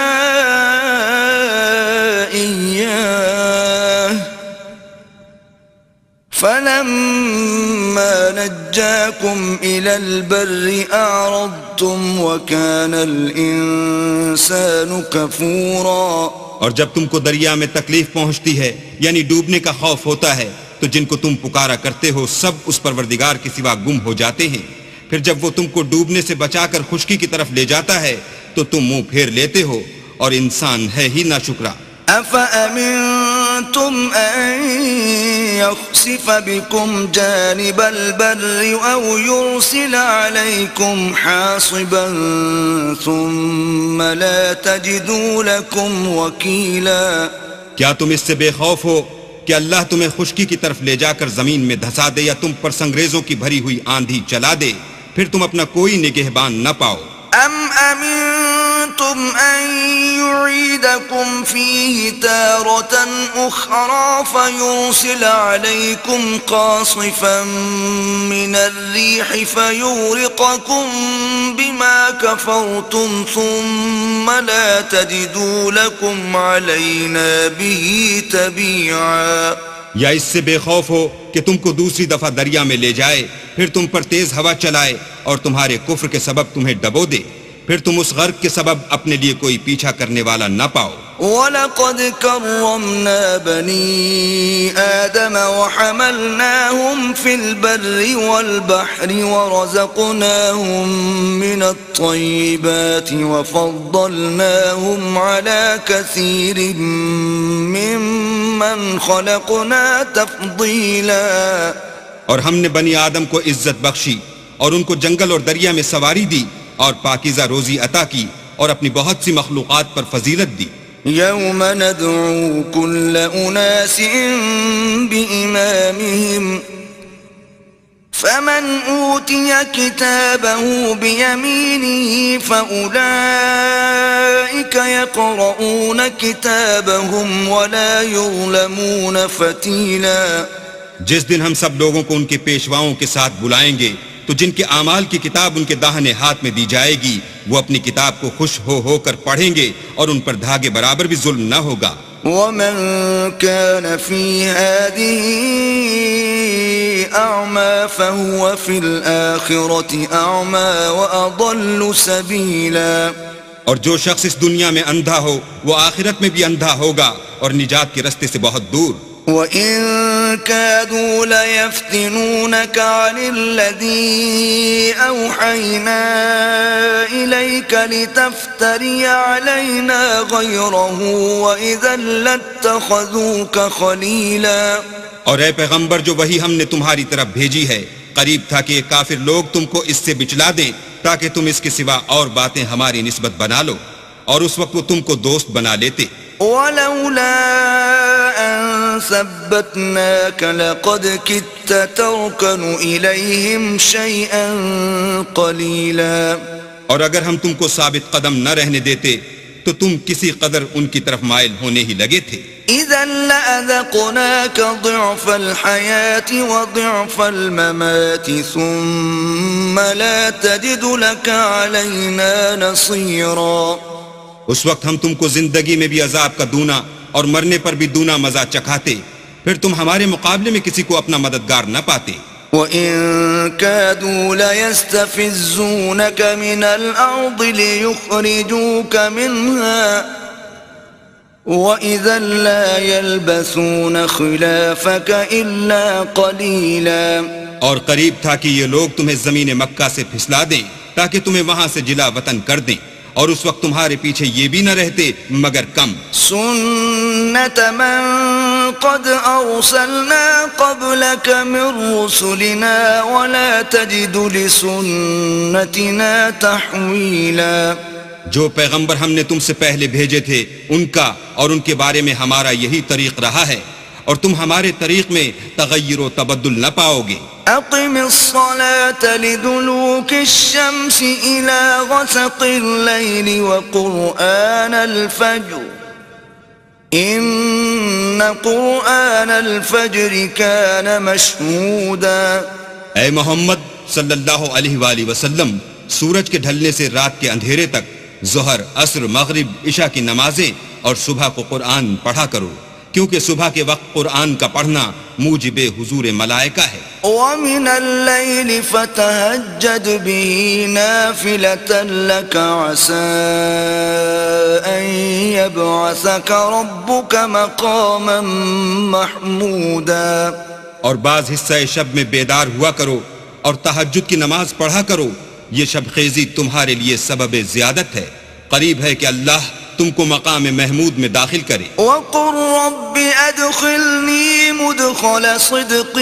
إِيَّاهُ فَلَمَّا نَجَّاكُمْ إِلَى الْبَرِّ أَعْرَضْتُمْ وَكَانَ الْإِنسَانُ كَفُورًا. اور جب تم کو دریا میں تکلیف پہنچتی ہے یعنی ڈوبنے کا خوف ہوتا ہے تو جن کو تم پکارا کرتے ہو سب اس پروردگار کے سوا گم ہو جاتے ہیں. پھر جب وہ تم کو ڈوبنے سے بچا کر خشکی کی طرف لے جاتا ہے تو تم منہ پھیر لیتے ہو، اور انسان ہے ہی ناشکرا. أَفَأَمِنْتُمْ أَنْ يَخْسِفَ بِكُمْ جَانِبَ الْبَرِّ أَوْ يُرْسِلَ عَلَيْكُمْ حَاصِبًا ثُمَّ لَا تَجِدُوا لَكُمْ وَكِيلًا. کیا تم اس سے بے خوف ہو کہ اللہ تمہیں خشکی کی طرف لے جا کر زمین میں دھسا دے یا تم پر سنگریزوں کی بھری ہوئی آندھی چلا دے، پھر تم اپنا کوئی نگہبان نہ پاؤ؟ أَمْ أَمِنْتُمْ أَنْ يُعِيدَكُمْ فِيهِ تَارَةً أُخْرَى فَيُرْسِلَ عَلَيْكُمْ قَاصِفًا مِنَ الرِّيحِ فَيُغْرِقَكُمْ بِمَا كَفَرْتُمْ ثُمَّ لَا تَجِدُوا لَكُمْ عَلَيْنَا بِهِ تَبِيعًا. یا اس سے بے خوف ہو کہ تم کو دوسری دفعہ دریا میں لے جائے، پھر تم پر تیز ہوا چلائے اور تمہارے کفر کے سبب تمہیں ڈبو دے، پھر تم اس غرق کے سبب اپنے لیے کوئی پیچھا کرنے والا نہ پاؤ. وَلَقَدْ كَرَّمْنَا بَنِي آدَمَ وَحَمَلْنَاهُمْ فِي الْبَرِّ وَالْبَحْرِ وَرَزَقْنَاهُمْ مِنَ الطَّيِّبَاتِ وَفَضَّلْنَاهُمْ عَلَى كَثِيرٍ مِّمَّنْ خَلَقْنَا تَفْضِيلًا. اور ہم نے بنی آدم کو عزت بخشی اور ان کو جنگل اور دریا میں سواری دی اور پاکیزہ روزی عطا کی اور اپنی بہت سی مخلوقات پر فضیلت دی. يوم ندعو كل أناس بإمامهم فمن أوتي كتابه بيمينه فأولئك يقرؤون كتابهم ولا يظلمون فتيلا. جس دن ہم سب لوگوں کو ان کے پیشواؤں کے ساتھ بلائیں گے تو جن کے اعمال کی کتاب ان کے داہنے ہاتھ میں دی جائے گی وہ اپنی کتاب کو خوش ہو کر پڑھیں گے اور ان پر دھاگے برابر بھی ظلم نہ ہوگا. ومن كان في هذه أعمى فهو في الآخرة أعمى وأضل سبيلا. اور جو شخص اس دنیا میں اندھا ہو وہ آخرت میں بھی اندھا ہوگا اور نجات کے رستے سے بہت دور. وَإِن كَادُوا لَيَفْتِنُونَكَ عَنِ الَّذِي أَوْحَيْنَا إِلَيْكَ لِتَفْتَرِيَ عَلَيْنَا غَيْرَهُ وَإِذًا لَاتَّخَذُوكَ خَلِيلًا. اور اے پیغمبر جو وہی ہم نے تمہاری طرف بھیجی ہے قریب تھا کہ کافر لوگ تم کو اس سے بچلا دیں تاکہ تم اس کے سوا اور باتیں ہماری نسبت بنا لو اور اس وقت وہ تم کو دوست بنا لیتے. وَلَوْلَا أَن ثَبَّتْنَاكَ لَقَدْ كِدتَّ تَرْكَنُ إِلَيْهِمْ شَيْئًا قَلِيلًا. اور اگر ہم تم کو ثابت قدم نہ رہنے دیتے تو تم کسی قدر ان کی طرف مائل ہونے ہی لگے تھے. إِذًا لَأَذَقْنَاكَ ضِعْفَ الْحَيَاةِ وَضِعْفَ الْمَمَاتِ ثُمَّ لَا تَجِدُ لَكَ عَلَيْنَا نَصِيرًا. اس وقت ہم تم کو زندگی میں بھی عذاب کا دونا اور مرنے پر بھی دونا مزہ چکھاتے پھر تم ہمارے مقابلے میں کسی کو اپنا مددگار نہ پاتے. وَإِن كَادُوا لَيَسْتَفِزُّونَكَ مِنَ الْأَرْضِ لِيُخْرِجُوكَ مِنْهَا وَإِذًا لَا يَلْبَثُونَ خِلَافَكَ إِلَّا قَلِيلًا. اور قریب تھا کہ یہ لوگ تمہیں زمین مکہ سے پھسلا دیں تاکہ تمہیں وہاں سے جلا وطن کر دیں اور اس وقت تمہارے پیچھے یہ بھی نہ رہتے مگر کم. سُنَّةَ مَن قَدْ أَرْسَلْنَا قَبْلَكَ مِن رُّسُلِنَا وَلَا تَجِدُ لِسُنَّتِنَا تَحْوِيلًا. جو پیغمبر ہم نے تم سے پہلے بھیجے تھے ان کا اور ان کے بارے میں ہمارا یہی طریق رہا ہے اور تم ہمارے طریق میں تغیر و تبدل نہ پاؤ گے. أقم الصلاة لدلوك الشمس إلى غسق الليل وقرآن الفجر إن قرآن الفجر كان مشهودا. اے محمد صلی اللہ علیہ وآلہ وسلم سورج کے ڈھلنے سے رات کے اندھیرے تک ظہر عصر مغرب عشاء کی نمازیں اور صبح کو قرآن پڑھا کرو کیونکہ صبح کے وقت قرآن کا پڑھنا موجب حضور ملائکہ ہے. وَمِنَ اللَّيْلِ فَتَهَجَّدْ بِهِ نَافِلَةً لَكَ عَسَىٰ أَن يَبْعَثَكَ رَبُّكَ مَقَامًا مَحْمُودًا. اور بعض حصہ شب میں بیدار ہوا کرو اور تہجد کی نماز پڑھا کرو یہ شب خیزی تمہارے لیے سبب زیادت ہے. قریب ہے کہ اللہ تم کو مقام محمود میں داخل کرے. وَقُلْ رَبِّ أَدْخِلْنِي مُدْخَلَ صِدْقٍ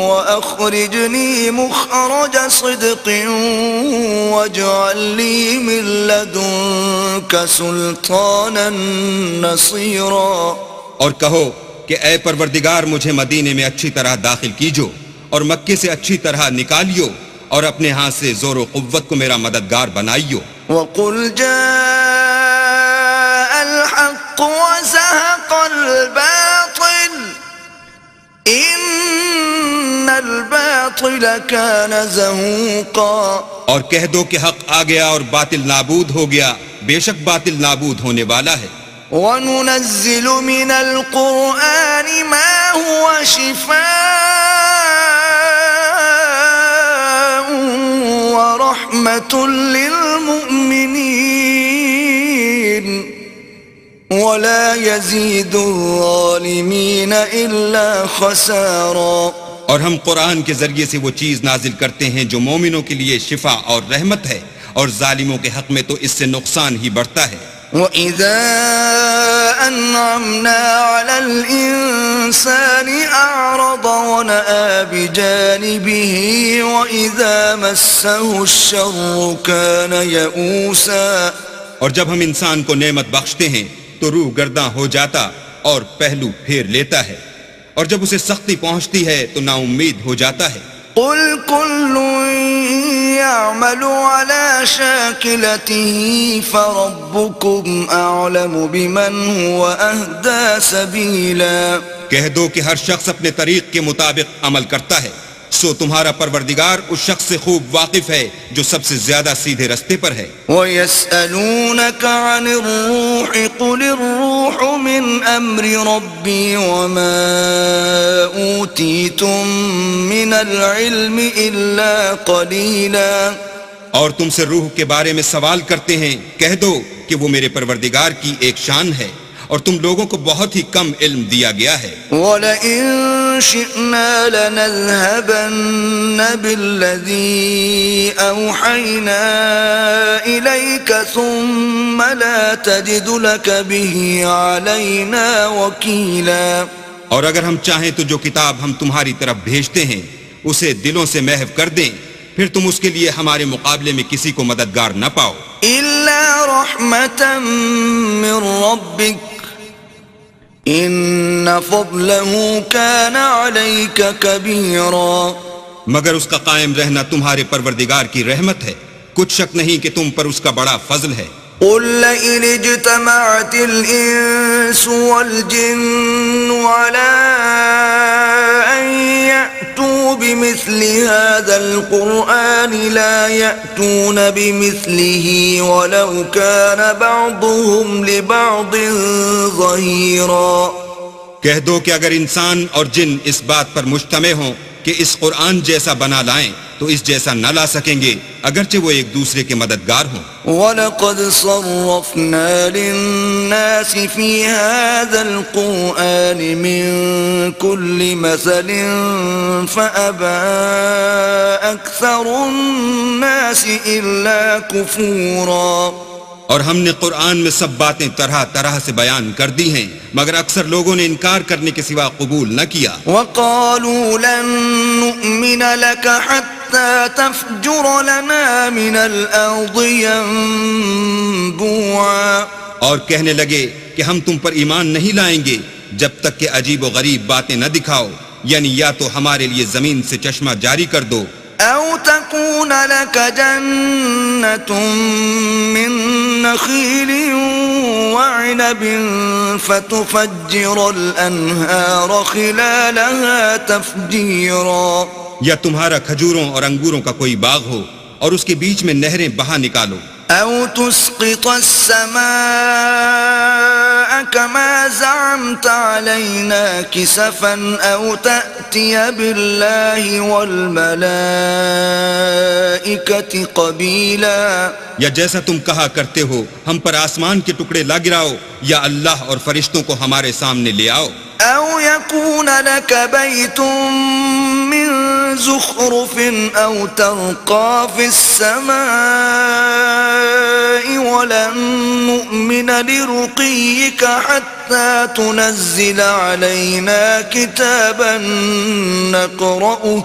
وَأَخْرِجْنِي مُخْرَجَ صِدْقٍ وَاجْعَل لِّي مِن لَّدُنكَ سُلْطَانًا نَّصِيرًا. اور کہو کہ اے پروردگار مجھے مدینے میں اچھی طرح داخل کیجو اور مکے سے اچھی طرح نکالیو اور اپنے ہاتھ سے زور و قوت کو میرا مددگار بنائیو. وَقُلْ جَاءَ الْحَقُّ وَزَهَقَ الْبَاطِلُ إِنَّ الْبَاطِلَ كَانَ زَهُوقًا. اور کہہ دو کہ حق آ گیا اور باطل نابود ہو گیا بے شک باطل نابود ہونے والا ہے. وَنُنَزِّلُ مِنَ الْقُرْآنِ مَا هُوَ شِفَاءٌ وَرَحْمَةٌ لِّلْمُؤْمِنِينَ وَلَا يَزِيدُ الظَّالِمِينَ إِلَّا خَسَارًا. اور ہم قرآن کے ذریعے سے وہ چیز نازل کرتے ہیں جو مومنوں کے لیے شفا اور رحمت ہے اور ظالموں کے حق میں تو اس سے نقصان ہی بڑھتا ہے. وَإِذَا أَنْعَمْنَا عَلَى الْإِنسَانِ أَعْرَضَ وَنَأَىٰ بِجَانِبِهِ وَإِذَا مَسَّهُ الشَّرُّ كَانَ يَئُوسًا. اور جب ہم انسان کو نعمت بخشتے ہیں تو روح گرداں ہو جاتا اور پہلو پھیر لیتا ہے، اور جب اسے سختی پہنچتی ہے تو نا امید ہو جاتا ہے۔ قل كل يعمل على شاكلته فربكم أعلم بمن هو أهدى سبيلا۔ کہہ دو کہ ہر شخص اپنے طریق کے مطابق عمل کرتا ہے، سو تمہارا پروردگار اس شخص سے خوب واقف ہے جو سب سے زیادہ سیدھے رستے پر ہے۔ وَيَسْأَلُونَكَ عَنِ الرُّوحِ قُلِ الرُّوحُ مِنْ أَمْرِ رَبِّي وَمَا أُوتِيتُم مِّنَ الْعِلْمِ إِلَّا قَلِيلًا۔ اور تم سے روح کے بارے میں سوال کرتے ہیں، کہہ دو کہ وہ میرے پروردگار کی ایک شان ہے اور تم لوگوں کو بہت ہی کم علم دیا گیا ہے۔ وَلَئِن شِئْنَا لَنَذْهَبَنَّ بِالَّذِي أَوْحَيْنَا إِلَيْكَ ثُمَّ لَا تَجِدُ لَكَ بِهِ عَلَيْنَا وَكِيلًا۔ اور اگر ہم چاہیں تو جو کتاب ہم تمہاری طرف بھیجتے ہیں اسے دلوں سے محو کر دیں، پھر تم اس کے لیے ہمارے مقابلے میں کسی کو مددگار نہ پاؤ۔ إِلَّا رَحْمَةً مِّن رَّبِّكَ إِنَّ فَضْلَهُ كَانَ عَلَيْكَ كَبِيرًا۔ مگر اس کا قائم رہنا تمہارے پروردگار کی رحمت ہے، کچھ شک نہیں کہ تم پر اس کا بڑا فضل ہے۔ قُل لَّئِنِ اجْتَمَعَتِ الْإِنسُ وَالْجِنُّ عَلَىٰ أَن يَأْتُوا بِمِثْلِ هَٰذَا الْقُرْآنِ لَا يَأْتُونَ بِمِثْلِهِ وَلَوْ كَانَ بَعْضُهُمْ لِبَعْضٍ ظَهِيرًا۔ کہہ دو کہ اگر انسان اور جن اس بات پر مجتمع ہوں کہ اس قرآن جیسا بنا لائیں تو اس جیسا نہ لا سکیں گے، اگرچہ وہ ایک دوسرے کے مددگار ہوں۔ وَلَقَدْ صَرَّفْنَا لِلنَّاسِ فِي هَذَا الْقُرْآنِ مِنْ كُلِّ مَثَلٍ فَأَبَىٰ أَكْثَرُ النَّاسِ إِلَّا كُفُورًا۔ اور ہم نے قرآن میں سب باتیں طرح طرح سے بیان کر دی ہیں، مگر اکثر لوگوں نے انکار کرنے کے سوا قبول نہ کیا۔ وَقَالُوا لَن نُّؤْمِنَ لَكَ حَتَّىٰ تَفْجُرَ لَنَا مِنَ الْأَرْضِ يَنبُوعًا۔ اور کہنے لگے کہ ہم تم پر ایمان نہیں لائیں گے جب تک کہ عجیب و غریب باتیں نہ دکھاؤ، یعنی یا تو ہمارے لیے زمین سے چشمہ جاری کر دو، أَوْ تَكُونَ لَكَ جَنَّةٌ مِّن نَّخِيلٍ وَعِنَبٍ فَتُفَجِّرَ الْأَنْهَارَ خِلَالَهَا تَفْجِيرًا۔ یا تمہارا کھجوروں اور انگوروں کا کوئی باغ ہو اور اس کے بیچ میں نہریں بہا نکالو، أَوْ تُسْقِطَ السَّمَاءَ كَمَا زَعَمْتَ عَلَيْنَا كِسَفًا أَوْ تَأْتِيَ بِاللَّهِ وَالْمَلَائِكَةِ قَبِيلًا۔ یا جیسا تم کہا کرتے ہو ہم پر آسمان کے ٹکڑے لا گراؤ، یا اللہ اور فرشتوں کو ہمارے سامنے لے آؤ۔ أَوْ يَكُونَ لَكَ بَيْتٌ مِّن زُخْرُفٍ أَوْ تَرْقَىٰ فِي السَّمَاءِ وَلَن نُّؤْمِنَ لِرُقِيِّكَ حَتَّىٰ تُنَزِّلَ عَلَيْنَا كِتَابًا نَّقْرَؤُهُ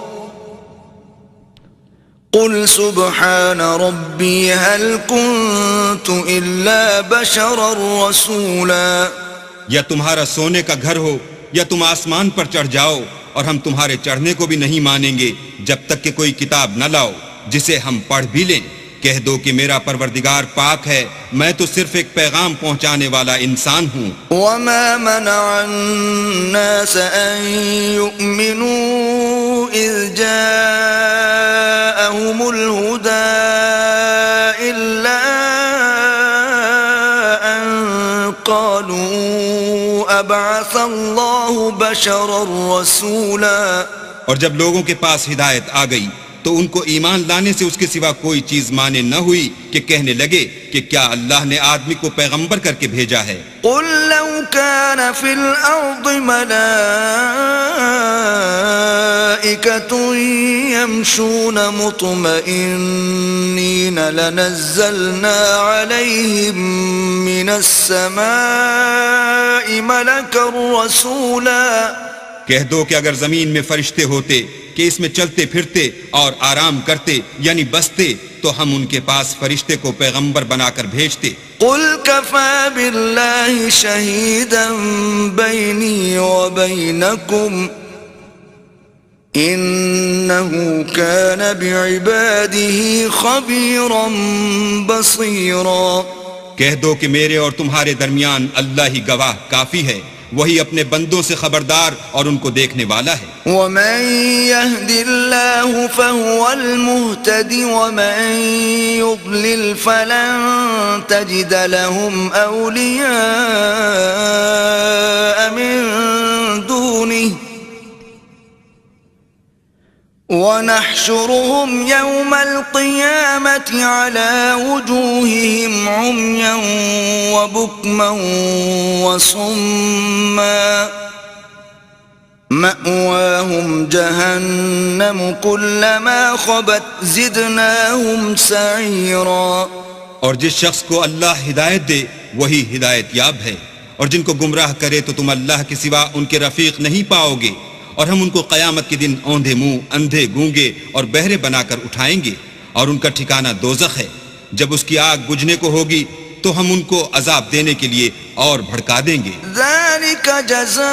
قُلْ سُبْحَانَ رَبِّي هَلْ كُنتُ إِلَّا بَشَرًا رَّسُولًا۔ یا تمہارا سونے کا گھر ہو یا تم آسمان پر چڑھ جاؤ، اور ہم تمہارے چڑھنے کو بھی نہیں مانیں گے جب تک کہ کوئی کتاب نہ لاؤ جسے ہم پڑھ بھی لیں۔ کہہ دو کہ میرا پروردگار پاک ہے، میں تو صرف ایک پیغام پہنچانے والا انسان ہوں۔ وَمَا مَنَعَ النَّاسَ أَن يُؤْمِنُوا إِذْ جَاءَهُمُ الْهُدَىٰ إِلَّا أَن قَالُوا أَبْعَثَ اللَّهُ بَشَرًا رَّسُولًا۔ اور جب لوگوں کے پاس ہدایت آ گئی تو ان کو ایمان لانے سے اس کے سوا کوئی چیز مانے نہ ہوئی کہ کہنے لگے کہ کیا اللہ نے آدمی کو پیغمبر کر کے بھیجا ہے۔ قُل لَّوْ كَانَ فِي الْأَرْضِ مَلَائِكَةٌ يَمْشُونَ مُطْمَئِنِّينَ لَنَزَّلْنَا عَلَيْهِم مِّنَ السَّمَاءِ مَلَكًا رَّسُولًا۔ کہہ دو کہ اگر زمین میں فرشتے ہوتے کہ اس میں چلتے پھرتے اور آرام کرتے یعنی بستے، تو ہم ان کے پاس فرشتے کو پیغمبر بنا کر بھیجتے۔ قل كفى بالله شهيدا بيني وبينكم إنه كان بعباده خبيرا بصيرا. کہہ دو کہ میرے اور تمہارے درمیان اللہ ہی گواہ کافی ہے، وہی اپنے بندوں سے خبردار اور ان کو دیکھنے والا ہے. ومن يهد الله فهو المهتد ومن يضلل فلن تجد لهم أولياء من دونه ونحشرهم يوم القيامة على وجوههم عميا وبكما وصما مأواهم جهنم كلما خبت زدناهم سعيرا. اور جس شخص کو اللہ ہدایت دے وہی ہدایت یاب ہے، اور جن کو گمراہ کرے تو تم اللہ کے سوا ان کے رفیق نہیں پاؤ گے. اور ہم ان کو قیامت کے دن اوندھے منہ، اندھے، گونگے اور بہرے بنا کر اٹھائیں گے، اور ان کا ٹھکانہ دوزخ ہے. جب اس کی آگ بجھنے کو ہوگی تو ہم ان کو عذاب دینے کے لیے اور بھڑکا دیں گے. ذلك جزاؤهم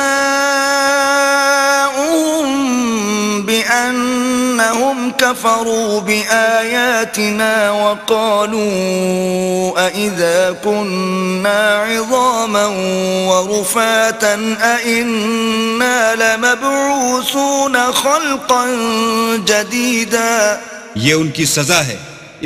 بأنهم كفروا بآياتنا وقالوا أإذا كنا عظاما ورفاتا أإنا لمبعوثون خلقا جديدا. یہ ان کی سزا ہے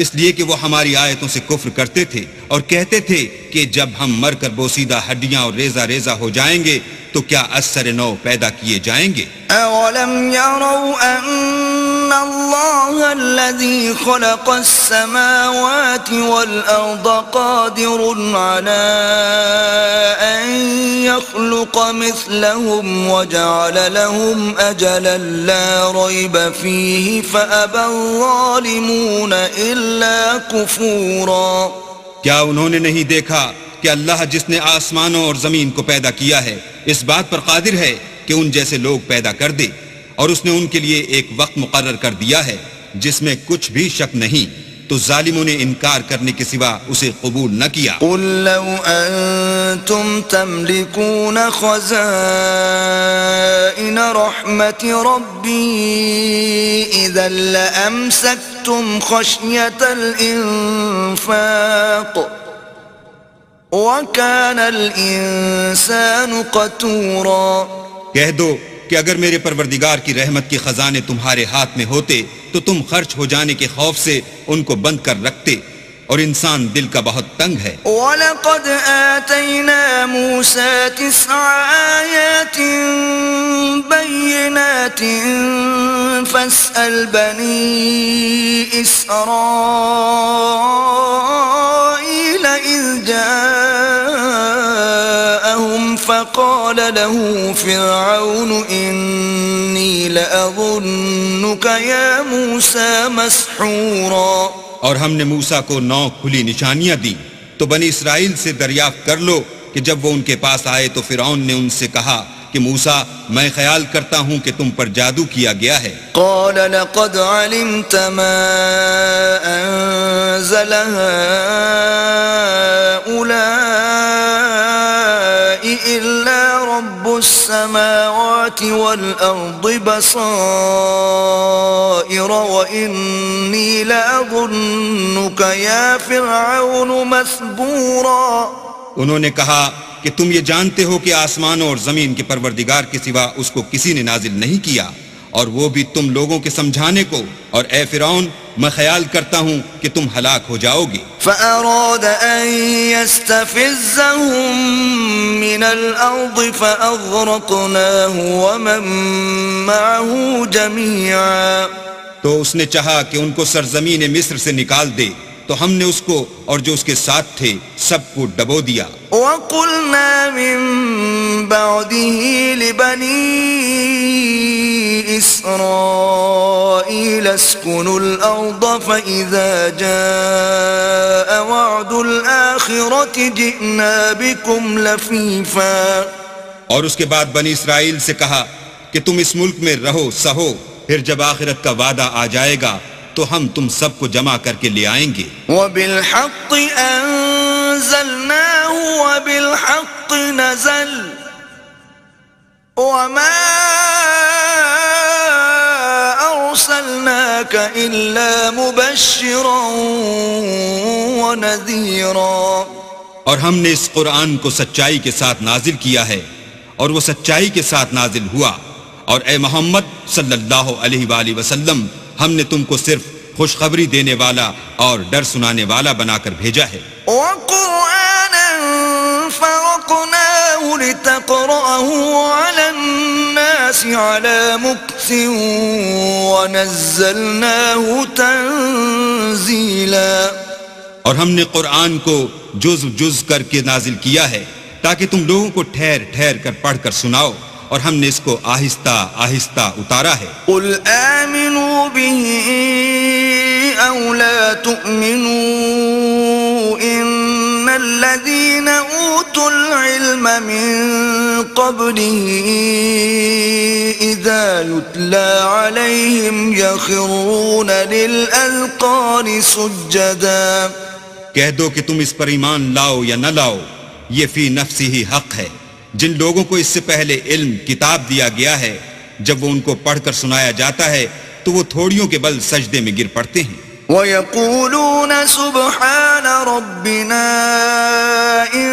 اس لیے کہ وہ ہماری آیتوں سے کفر کرتے تھے اور کہتے تھے کہ جب ہم مر کر بوسیدہ ہڈیاں اور ریزہ ریزہ ہو جائیں گے تو کیا اثر نو پیدا کیے جائیں گے. اولم يروا ان الله الذي خلق السماوات والارض قادر على ان يخلق مثلهم وجعل لهم اجلا لا ريب فيه فابى الظالمون الا كفورا. کیا انہوں نے نہیں دیکھا کہ اللہ جس نے آسمانوں اور زمین کو پیدا کیا ہے اس بات پر قادر ہے کہ ان جیسے لوگ پیدا کر دے، اور اس نے ان کے لیے ایک وقت مقرر کر دیا ہے جس میں کچھ بھی شک نہیں، تو ظالموں نے انکار کرنے کے سوا اسے قبول نہ کیا. قل لو انتم تملكون خزائن رحمت ربی اذا لامسکتم خشیة الانفاق وَكَانَ الْإِنسَانُ قَتُورًا. کہہ دو کہ اگر میرے پروردگار کی رحمت کے خزانے تمہارے ہاتھ میں ہوتے تو تم خرچ ہو جانے کے خوف سے ان کو بند کر رکھتے، اور انسان دل کا بہت تنگ ہے. وَلَقَدْ آتَيْنَا مُوسَى 9 آيَاتٍ بَيِّنَاتٍ فَاسْأَلْ بَنِي إِسْرَائِيلَ إِذْ جَاءَهُمْ فَقَالَ لَهُ فِرْعَوْنُ إِنِّي لَأَظُنُّكَ يَا مُوسَى مَسْحُورًا. اور ہم نے موسیٰ کو 9 کھلی نشانیاں دی، تو بنی اسرائیل سے دریافت کر لو کہ جب وہ ان کے پاس آئے تو فرعون نے ان سے کہا کہ موسیٰ میں خیال کرتا ہوں کہ تم پر جادو کیا گیا ہے. قال لقد علمت ما انزل هؤلاء الا رب السماوات والارض بصائر واني لاظنك يا فرعون مثبورا. انہوں نے کہا کہ تم یہ جانتے ہو کہ آسمانوں اور زمین کے پروردگار کے سوا اس کو کسی نے نازل نہیں کیا، اور وہ بھی تم لوگوں کے سمجھانے کو، اور اے فرعون میں خیال کرتا ہوں کہ تم ہلاک ہو جاؤ گے. فأراد أن يستفزهم من الأرض فأغرقناه ومن معه جميعا. تو اس نے چاہا کہ ان کو سرزمین مصر سے نکال دے، تو ہم نے اس کو اور جو اس کے ساتھ تھے سب کو ڈبو دیا. وَقُلْنَا مِن بَعْدِهِ لِبَنِي إِسْرَائِيلَ اسْكُنُوا الْأَرْضَ فَإِذَا جَاءَ وَعْدُ الْآخِرَةِ جِئْنَا بِكُمْ لَفِيفًا. اور اس کے بعد بنی اسرائیل سے کہا کہ تم اس ملک میں رہو سہو، پھر جب آخرت کا وعدہ آ جائے گا تو ہم تم سب کو جمع کر کے لے آئیں گے. وَبِالْحَقِّ أنزلناه وبالحق نزل وما أرسلناك إلا مبشرا ونذيرا. اور ہم نے اس قرآن کو سچائی کے ساتھ نازل کیا ہے اور وہ سچائی کے ساتھ نازل ہوا. اور اے محمد صلی اللہ علیہ وآلہ وسلم ہم نے تم کو صرف خوشخبری دینے والا اور ڈر سنانے والا بنا کر بھیجا ہے. وقرآنا فرقناه لتقرأه على الناس على مكث ونزلناه تنزيلا. اور ہم نے قرآن کو جز جز کر کے نازل کیا ہے تاکہ تم لوگوں کو ٹھہر ٹھہر کر پڑھ کر سناؤ، اور ہم نے اس کو آہستہ آہستہ اتارا ہے. قل آمنوا به أو لا تؤمنوا إن الذين أوتوا العلم من قبله إذا يتلى عليهم يخرون للأذقان سجدا. کہہ دو کہ تم اس پر ایمان لاؤ یا نہ لاؤ، یہ فی نفسی ہی حق ہے. جن لوگوں کو اس سے پہلے علم کتاب دیا گیا ہے، جب وہ ان کو پڑھ کر سنایا جاتا ہے تو وہ تھوڑیوں کے بل سجدے میں گر پڑتے ہیں. وَيَقُولُونَ سُبْحَانَ رَبِّنَا إِن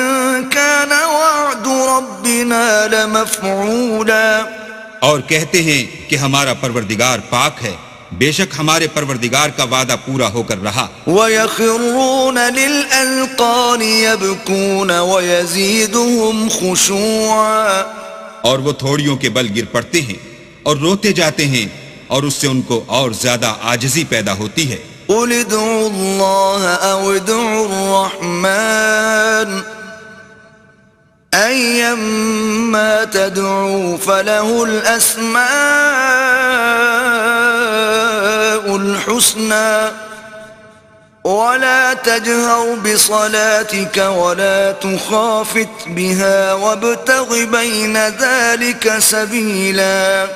كَانَ وَعْدُ رَبِّنَا لَمَفْعُولًا. اور کہتے ہیں کہ ہمارا پروردگار پاک ہے، بے شک ہمارے پروردگار کا وعدہ پورا ہو کر رہا. وَيَخِرُّونَ لِلْأَذْقَانِ يَبْكُونَ وَيَزِيدُهُمْ خُشُوعًا. اور وہ تھوڑیوں کے بل گر پڑتے ہیں اور روتے جاتے ہیں، اور اس سے ان کو اور زیادہ عاجزی پیدا ہوتی ہے. قُلِ ادْعُوا اللَّهَ أَوِ ادْعُوا الرَّحْمَنَ أَيَّمَّا تَدْعُوا فَلَهُ الْأَسْمَاءُ الْحُسْنَى وَلَا تَجْهَرْ بِصَلَاتِكَ وَلَا تُخَافِتْ بِهَا وَابْتَغِ بَيْنَ ذَلِكَ سَبِيلًا.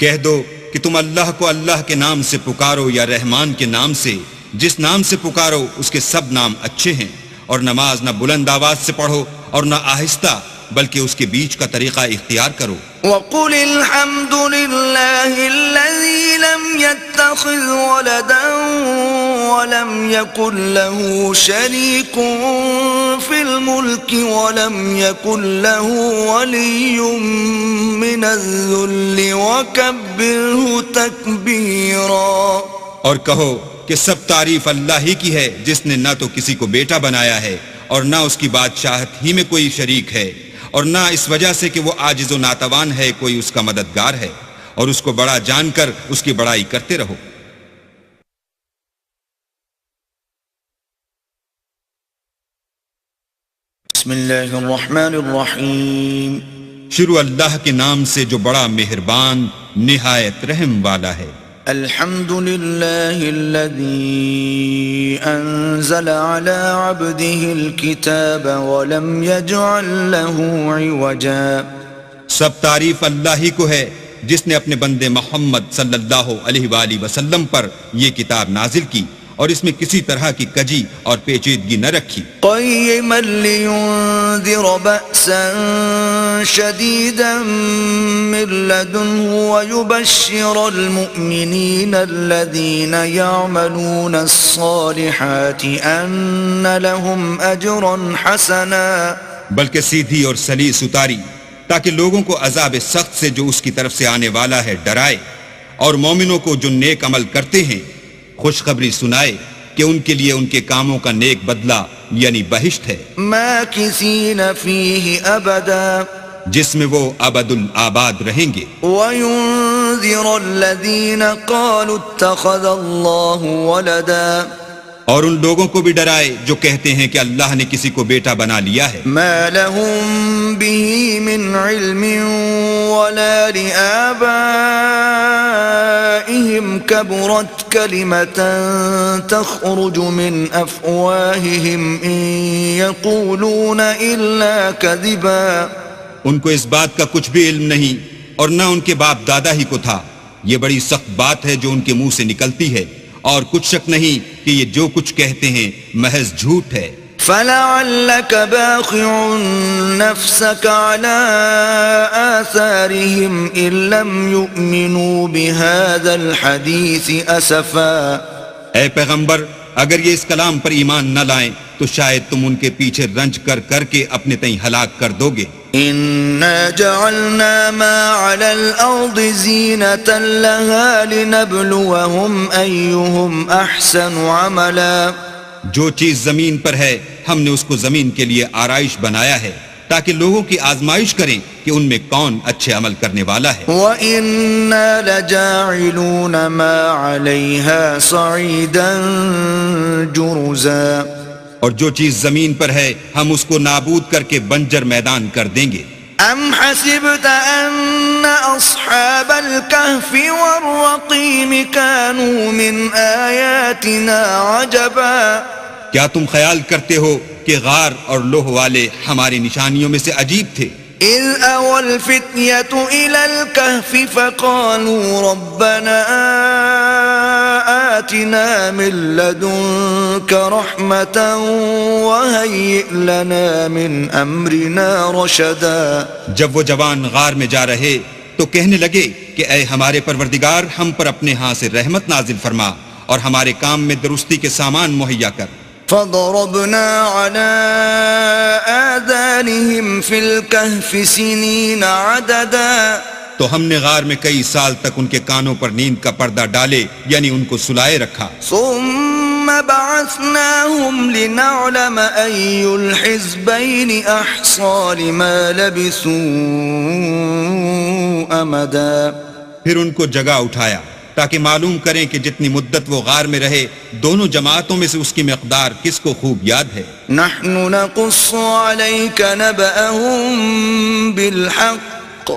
کہہ دو کہ تم اللہ کو اللہ کے نام سے پکارو یا رحمان کے نام سے، جس نام سے پکارو اس کے سب نام اچھے ہیں، اور نماز نہ بلند آواز سے پڑھو اور نہ آہستہ، بلکہ اس کے بیچ کا طریقہ اختیار کرو. وَقُلِ الْحَمْدُ لِلَّهِ الَّذِي لَمْ يَتَّخِذْ وَلَدًا وَلَمْ يَكُنْ لَهُ شَرِيكٌ فِي الْمُلْكِ وَلَمْ يَكُنْ لَهُ وَلِيٌّ مِّنَ الذُّلِّ وَكَبِّرْهُ تَكْبِيرًا. اور کہو کہ سب تعریف اللہ ہی کی ہے، جس نے نہ تو کسی کو بیٹا بنایا ہے اور نہ اس کی بادشاہت ہی میں کوئی شریک ہے، اور نہ اس وجہ سے کہ وہ عاجز و ناتوان ہے کوئی اس کا مددگار ہے، اور اس کو بڑا جان کر اس کی بڑائی کرتے رہو. بسم اللہ الرحمن الرحیم. شروع اللہ کے نام سے جو بڑا مہربان نہایت رحم والا ہے. الحمد للہ الذی انزل على عبده الكتاب ولم يجعل له عوجا. سب تعریف اللہ ہی کو ہے جس نے اپنے بندے محمد صلی اللہ علیہ وآلہ وسلم پر یہ کتاب نازل کی اور اس میں کسی طرح کی کجی اور پیچیدگی نہ رکھی. قیما لینذر بأسا شدیدا من لدنه ویبشر المؤمنین الذین یعملون الصالحات ان لهم اجرا حسنا. بلکہ سیدھی اور سلیس اتاری تاکہ لوگوں کو عذاب سخت سے جو اس کی طرف سے آنے والا ہے ڈرائے، اور مومنوں کو جو نیک عمل کرتے ہیں خوشخبری سنائے کہ ان کے لیے ان کے کاموں کا نیک بدلہ یعنی بہشت ہے، ماکثین فیہ ابدا، جس میں وہ ابد الآباد رہیں گے. وینذر الذین قالوا اتخذ اللہ ولدا، اور ان لوگوں کو بھی ڈرائے جو کہتے ہیں کہ اللہ نے کسی کو بیٹا بنا لیا ہے. ما لهم به من علم ولا لآبائهم كبرت كلمة تخرج من أفواههم إن يقولون إلا كذبا. ان کو اس بات کا کچھ بھی علم نہیں اور نہ ان کے باپ دادا ہی کو تھا. یہ بڑی سخت بات ہے جو ان کے منہ سے نکلتی ہے، اور کچھ شک نہیں کہ یہ جو کچھ کہتے ہیں محض جھوٹ ہے. فلعلك باخع نفسك على آثارهم إن لم يؤمنوا بهذا الحديث أسفا. اے پیغمبر، اگر یہ اس کلام پر ایمان نہ لائیں تو شاید تم ان کے پیچھے رنج کر کر کے اپنے تئیں ہلاک کر دو گے. إنا جعلنا ما على الأرض زينة لها لنبلوهم أيهم أحسن عملا. جو چیز زمین پر ہے ہم نے اس کو زمین کے لیے آرائش بنایا ہے تاکہ لوگوں کی آزمائش کریں کہ ان میں کون اچھے عمل کرنے والا ہے. وَإِنَّا لَجَاعِلُونَ مَا عَلَيْهَا صَعِيدًا جُرُزًا. اور جو چیز زمین پر ہے ہم اس کو نابود کر کے بنجر میدان کر دیں گے. أَمْ حَسِبْتَ أَنَّ أَصْحَابَ الْكَهْفِ وَالرَّقِيمِ كَانُوا مِنْ آيَاتِنَا عَجَبًا. کیا تم خیال کرتے ہو کہ غار اور لوہ والے ہماری نشانیوں میں سے عجیب تھے؟ إِذْ أَوَى الْفِتْيَةُ إِلَى الْكَهْفِ فَقَالُوا رَبَّنَا آتِنَا مِن لَّدُنكَ رَحْمَةً وَهَيِّئْ لَنَا مِنْ أَمْرِنَا رَشَدًا. جب وہ جوان غار میں جا رہے تو کہنے لگے کہ اے ہمارے پروردگار، ہم پر اپنے ہاں سے رحمت نازل فرما اور ہمارے کام میں درستی کے سامان مہیا کر. فضربنا على آذانهم في الكهف سنين عددا. تو ہم نے غار میں کئی سال تک ان کے کانوں پر نیند کا پردہ ڈالے، یعنی ان کو سلائے رکھا. ثم بعثناهم لنعلم أي الحزبين أحصى لما لبثوا أمدا. پھر ان کو جگہ اٹھایا تاکہ معلوم کریں کہ جتنی مدت وہ غار میں رہے دونوں جماعتوں میں سے اس کی مقدار کس کو خوب یاد ہے. نحن نقص عليك نبأهم بالحق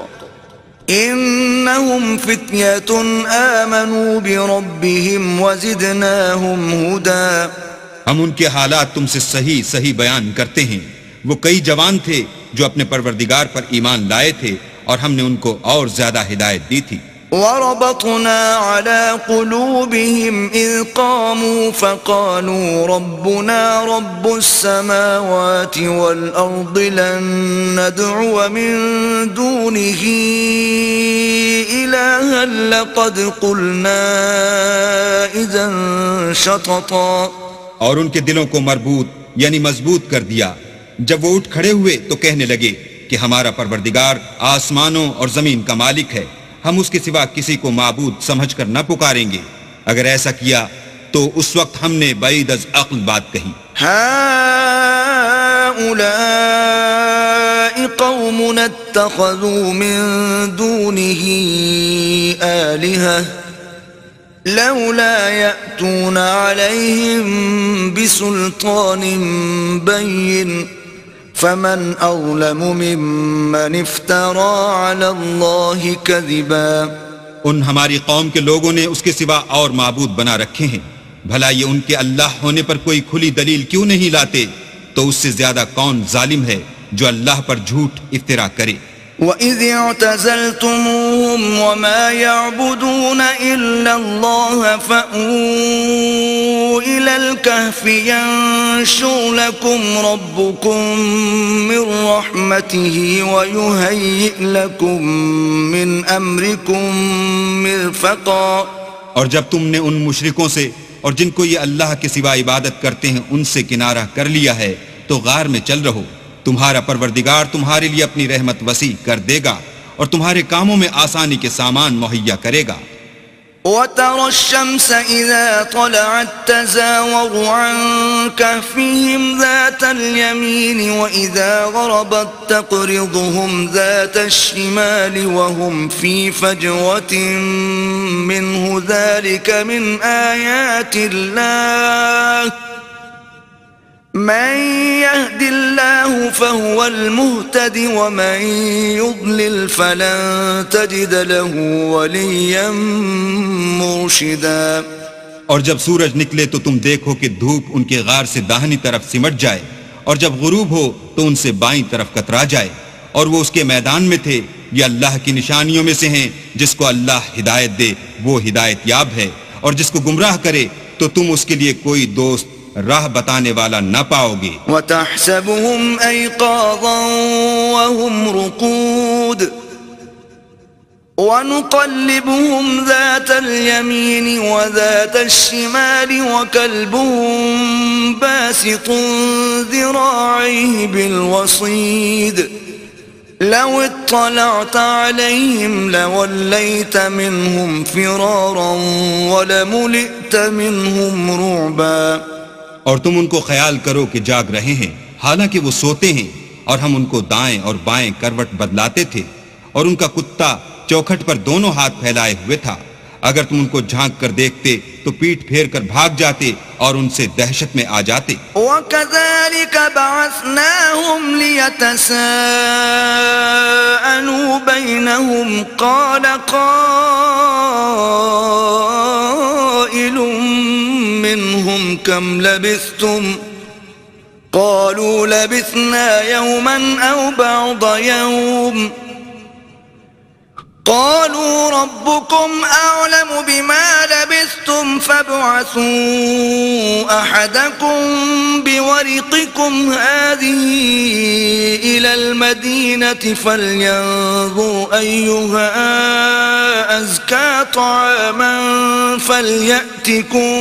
إنهم فتية آمنوا بربهم وزدناهم هدى. ہم ان کے حالات تم سے صحیح بیان کرتے ہیں. وہ کئی جوان تھے جو اپنے پروردگار پر ایمان لائے تھے اور ہم نے ان کو اور زیادہ ہدایت دی تھی. وربطنا على قلوبهم إذ قاموا فقالوا ربنا رب السماوات والأرض لن ندعو من دونه إلها لقد قلنا إذا شططا. اور ان کے دلوں کو مربوط یعنی مضبوط کر دیا. جب وہ اٹھ کھڑے ہوئے تو کہنے لگے کہ ہمارا پروردگار آسمانوں اور زمین کا مالک ہے، ہم اس کے سوا کسی کو معبود سمجھ کر نہ پکاریں گے. اگر ایسا کیا تو اس وقت ہم نے بعید از عقل بات کہی. هؤلاء قوم اتخذوا من دونه آلهة لولا يأتون عليهم بسلطان بين فمن أظلم ممن افترى على الله كذبا. ان ہماری قوم کے لوگوں نے اس کے سوا اور معبود بنا رکھے ہیں. بھلا یہ ان کے اللہ ہونے پر کوئی کھلی دلیل کیوں نہیں لاتے؟ تو اس سے زیادہ کون ظالم ہے جو اللہ پر جھوٹ افترا کرے. وَإِذِ اعْتَزَلْتُمُوهُمْ وَمَا يَعْبُدُونَ إِلَّا اللَّهَ فَأْوُوا إِلَى الْكَهْفِ يَنشُرْ لَكُمْ رَبُّكُمْ مِنْ رَحْمَتِهِ وَيُهَيِّئْ لَكُمْ مِنْ أَمْرِكُمْ مِرْفَقًا. اور جب تم نے ان مشرکوں سے اور جن کو یہ اللہ کے سوا عبادت کرتے ہیں ان سے کنارہ کر لیا ہے تو غار میں چل رہو. تمہارا پروردگار تمہارے لیے اپنی رحمت وسیع کر دے گا اور تمہارے کاموں میں آسانی کے سامان مہیا کرے گا. وَتَرَى الشَّمْسَ إِذَا طَلَعَتْ تَزَاوَرُ عَنْ كَهْفِهِمْ ذَاتَ الْيَمِينِ وَإِذَا غَرَبَتْ تَقْرِضُهُمْ ذَاتَ الشِّمَالِ وَهُمْ فِي فَجْوَةٍ مِّنْهُ ذَلِكَ مِنْ آيَاتِ اللَّهِ من يهد الله فهو المهتد ومن يضلل فلن تجد له وليا مرشدا. اور جب سورج نکلے تو تم دیکھو کہ دھوپ ان کے غار سے داہنی طرف سمٹ جائے اور جب غروب ہو تو ان سے بائیں طرف کترا جائے اور وہ اس کے میدان میں تھے. یہ اللہ کی نشانیوں میں سے ہیں. جس کو اللہ ہدایت دے وہ ہدایت یاب ہے اور جس کو گمراہ کرے تو تم اس کے لیے کوئی دوست راہ بتانے والا نہ پاؤ گے. وتحسبهم أيقاظا وهم رقود ونقلبهم ذات اليمين وذات الشمال وكلبهم باسط ذراعيه بالوصيد لو اطلعت عليهم لوليت منهم فرارا ولملئت منهم رعبا. اور تم ان کو خیال کرو کہ جاگ رہے ہیں حالانکہ وہ سوتے ہیں، اور ہم ان کو دائیں اور بائیں کروٹ بدلاتے تھے، اور ان کا کتا چوکھٹ پر دونوں ہاتھ پھیلائے ہوئے تھا. اگر تم ان کو جھانک کر دیکھتے تو پیٹھ پھیر کر بھاگ جاتے اور ان سے دہشت میں آ جاتے. وَكَذَلِكَ بَعَثْنَاهُمْ لِيَتَسَاءَلُوا بَيْنَهُمْ قَالَ قَائِلٌ مِّنْهُمْ كَمْ لَبِثْتُمْ قَالُوا لَبِثْنَا يَوْمًا أَوْ بَعْضَ يَوْمٍ قالوا ربكم أعلم بما لبثتم فابعثوا أحدكم بورقكم هذه إلى المدينة فلينظر أيها أزكى طعاما فليأتكم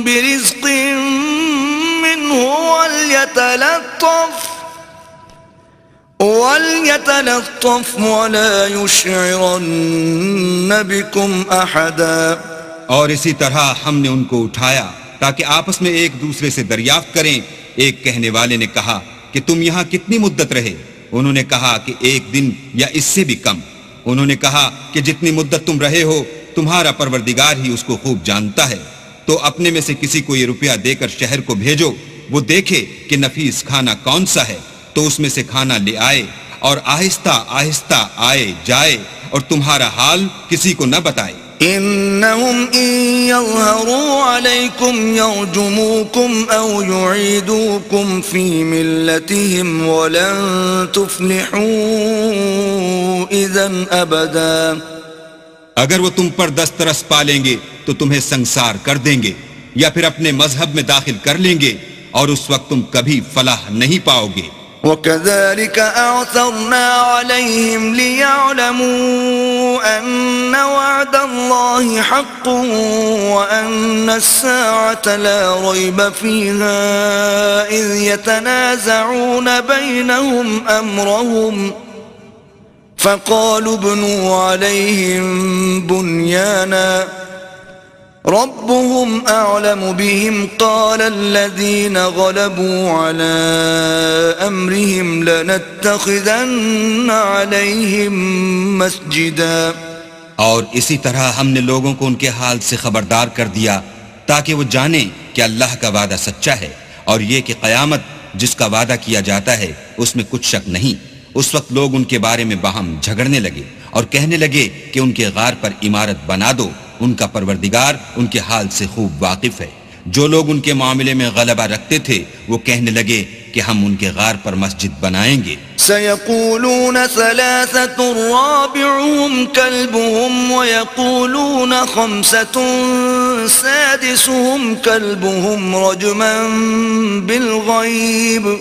برزق منه وليتلطف ولا يشعرن بكم أحدا. اور اسی طرح ہم نے ان کو اٹھایا تاکہ آپس میں ایک دوسرے سے دریافت کریں. ایک کہنے والے نے کہا کہ تم یہاں کتنی مدت رہے؟ انہوں نے کہا کہ ایک دن یا اس سے بھی کم. انہوں نے کہا کہ جتنی مدت تم رہے ہو تمہارا پروردگار ہی اس کو خوب جانتا ہے. تو اپنے میں سے کسی کو یہ روپیہ دے کر شہر کو بھیجو، وہ دیکھے کہ نفیس کھانا کون سا ہے تو اس میں سے کھانا لے آئے، اور آہستہ آہستہ آئے جائے اور تمہارا حال کسی کو نہ بتائے. إنهم إن يظهروا عليكم يرجموكم أو يعيدوكم في ملتهم ولن تفلحوا إذا أبدا. اگر وہ تم پر دسترس پالیں گے تو تمہیں سنسار کر دیں گے یا پھر اپنے مذہب میں داخل کر لیں گے، اور اس وقت تم کبھی فلاح نہیں پاؤ گے. وَكَذَلِكَ أَعْثَرْنَا عَلَيْهِمْ لِيَعْلَمُوا أَنَّ وَعْدَ اللَّهِ حَقٌّ وَأَنَّ السَّاعَةَ لَا رَيْبَ فِيهَا إِذْ يَتَنَازَعُونَ بَيْنَهُمْ أَمْرَهُمْ فَقَالُوا ابْنُوا عَلَيْهِمْ بُنْيَانًا ربهم أعلم بهم قال الذين غلبوا على أمرهم لنتخذن عليهم مسجدا. اور اسی طرح ہم نے لوگوں کو ان کے حال سے خبردار کر دیا تاکہ وہ جانیں کہ اللہ کا وعدہ سچا ہے، اور یہ کہ قیامت جس کا وعدہ کیا جاتا ہے اس میں کچھ شک نہیں. اس وقت لوگ ان کے بارے میں باہم جھگڑنے لگے اور کہنے لگے کہ ان کے غار پر عمارت بنا دو. ان کا پروردگار ان کے حال سے خوب واقف ہے. جو لوگ ان کے معاملے میں غلبہ رکھتے تھے وہ کہنے لگے کہ ہم ان کے غار پر مسجد بنائیں گے. سيقولون ثلاثة رابعهم كلبهم ويقولون خمسة سادسهم كلبهم رجما بالغيب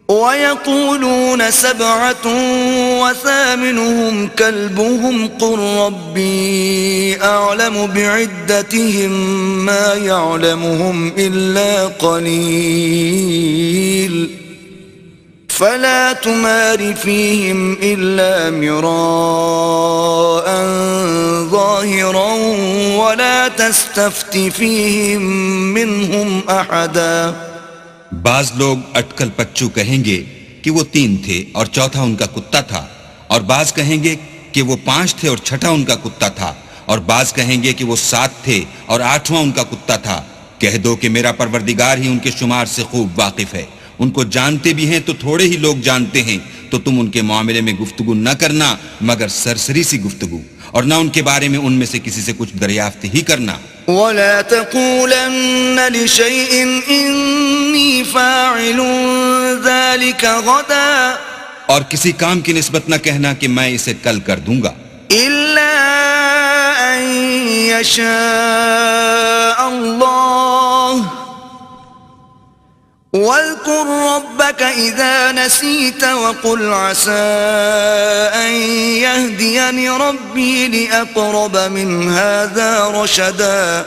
ويقولون سبعة وثامنهم كلبهم قل ربي أعلم بعدتهم ما يعلمهم إلا قليل فلا تمار فيهم إلا مراء ظاهرا ولا تستفت فيهم منهم أحدا. بعض لوگ اٹکل پچو کہیں گے کہ وہ 3 تھے اور چوتھا ان کا کتا تھا، اور بعض کہیں گے کہ وہ 5 تھے اور چھٹا ان کا کتا تھا، اور بعض کہیں گے کہ وہ 7 تھے اور 8واں ان کا کتا تھا. کہہ دو کہ میرا پروردگار ہی ان کے شمار سے خوب واقف ہے. ان کو جانتے بھی ہیں تو تھوڑے ہی لوگ جانتے ہیں، تو تم ان کے معاملے میں گفتگو نہ کرنا مگر سرسری سی گفتگو، اور نہ ان کے بارے میں ان میں سے کسی سے کچھ دریافت ہی کرنا. ولا تقولن لشيء إني فاعل ذلك غدا اور کسی کام کی نسبت نہ کہنا کہ میں اسے کل کر دوں گا، إلا أن يشاء الله إذا نسيت وقل عسى أن يهديني ربي لأقرب من هذا رشدا.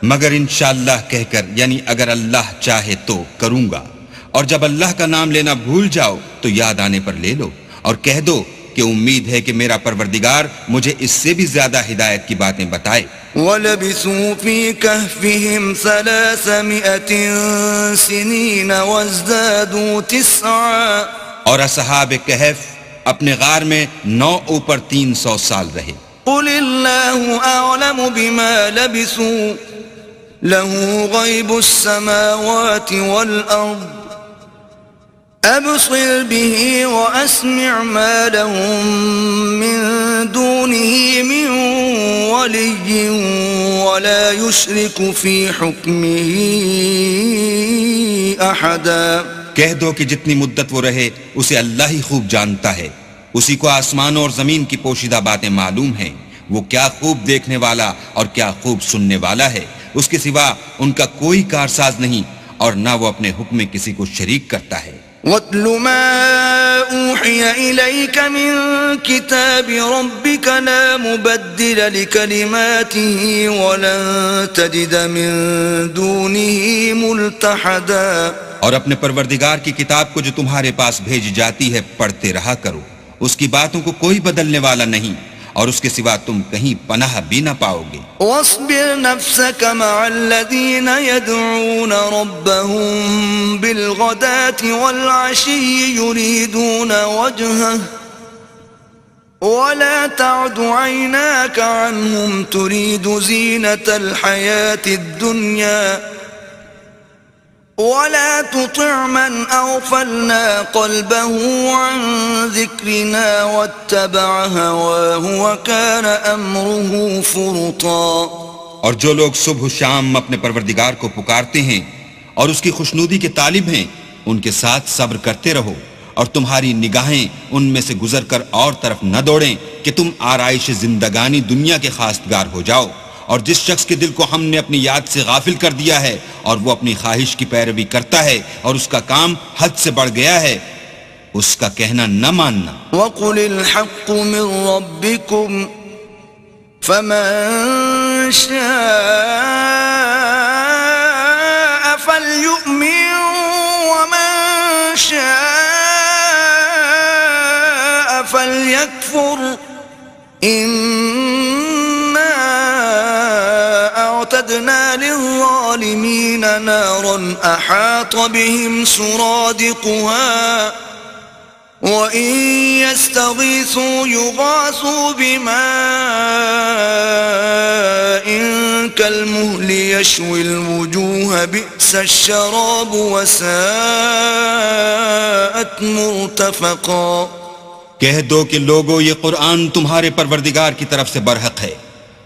مگر انشاءاللہ کہہ کر، یعنی اگر اللہ چاہے تو کروں گا. اور جب اللہ کا نام لینا بھول جاؤ تو یاد آنے پر لے لو، اور کہہ دو کہ امید ہے کہ میرا پروردگار مجھے اس سے بھی زیادہ ہدایت کی باتیں بتائے. وَلَبِثُوا فِي كَهْفِهِمْ 300 سِنِينَ وَازْدَادُوا 9. اور اصحاب کہف اپنے غار میں 9 اوپر 300 سال رہے. قُلِ اللَّهُ أَعْلَمُ بِمَا لَبِثُوا لَهُ غَيْبُ السَّمَاوَاتِ وَالْأَرْضِ أَبْصِرْ بِهِ وَأَسْمِعْ مَا لَهُم مِّن دُونِهِ مِن وَلِيٍّ وَلَا يُشْرِكُ فِي حُكْمِهِ أَحَدًا. کہہ دو کہ جتنی مدت وہ رہے اسے اللہ ہی خوب جانتا ہے. اسی کو آسمانوں اور زمین کی پوشیدہ باتیں معلوم ہیں. وہ کیا خوب دیکھنے والا اور کیا خوب سننے والا ہے. اس کے سوا ان کا کوئی کارساز نہیں، اور نہ وہ اپنے حکم میں کسی کو شریک کرتا ہے. وَاتْلُ مَا أُوحِيَ إِلَيْكَ مِن كِتَابِ رَبِّكَ لَا مُبَدِّلَ لِكَلِمَاتِهِ وَلَن تَجِدَ مِن دُونِهِ مُلْتَحَدًا. اور اپنے پروردگار کی کتاب کو جو تمہارے پاس بھیجی جاتی ہے پڑھتے رہا کرو. اس کی باتوں کو کوئی بدلنے والا نہیں، اور اس کے سوا تم کہیں پناہ بھی نہ پاؤ گے. واصبر نفسك مع الذين يدعون ربهم بالغداة والعشي يريدون وجهه ولا تعد عيناك عنهم تريد زينة الحياة الدنيا ولا تطع من أغفلنا قلبه عن ذكرنا واتبع هواه وكان أمره فرطا. اور جو لوگ صبح و شام اپنے پروردگار کو پکارتے ہیں اور اس کی خوشنودی کے طالب ہیں، ان کے ساتھ صبر کرتے رہو، اور تمہاری نگاہیں ان میں سے گزر کر اور طرف نہ دوڑیں کہ تم آرائش زندگانی دنیا کے خواستگار ہو جاؤ. اور جس شخص کے دل کو ہم نے اپنی یاد سے غافل کر دیا ہے اور وہ اپنی خواہش کی پیروی کرتا ہے اور اس کا کام حد سے بڑھ گیا ہے، اس کا کہنا نہ ماننا. وَقُلِ الْحَقُّ مِن رَبِّكُمْ فَمَن شَاءَ فَلْيُؤْمِن وَمَن شَاءَ فَلْيَكْفُرْ اعتدنا للظالمين نارا أحاط بهم سرادقها وإن يستغيثوا يغاثوا بماء كالمهل يشوي الوجوه بئس الشراب وساءت مرتفقا. کہہ دو کہ لوگو یہ قرآن تمہارے پروردگار کی طرف سے برحق ہے،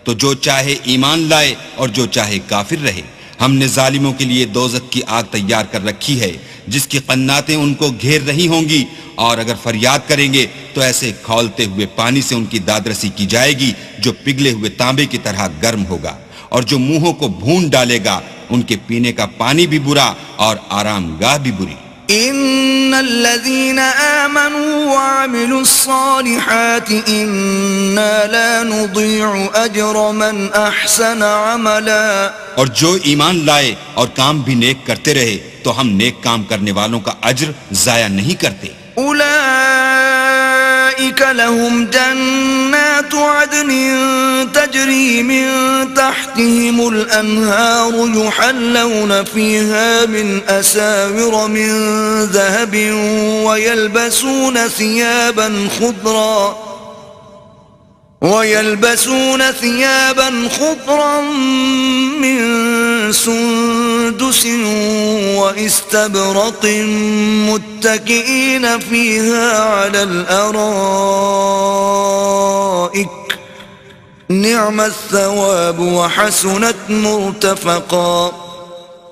تو جو چاہے ایمان لائے اور جو چاہے کافر رہے. ہم نے ظالموں کے لیے دوزخ کی آگ تیار کر رکھی ہے جس کی قناتیں ان کو گھیر رہی ہوں گی، اور اگر فریاد کریں گے تو ایسے کھولتے ہوئے پانی سے ان کی دادرسی کی جائے گی جو پگھلے ہوئے تانبے کی طرح گرم ہوگا. اور جو منہوں کو بھون ڈالے گا ان کے پینے کا پانی بھی برا اور آرام گاہ بھی بری. ان الذين آمنوا وعملوا الصالحات انا لا نضيع اجر من احسن عملا. اور جو ایمان لائے اور کام بھی نیک کرتے رہے تو ہم نیک کام کرنے والوں کا اجر ضائع نہیں کرتے. اولئك لهم جنات عدن تجري من تحتهم الأنهار يحلون فيها من أساور من ذهب ويلبسون ثيابا خضرا من سندس واستبرق متكئين فيها على الأرائك نعم الثواب وحسنت مرتفقا.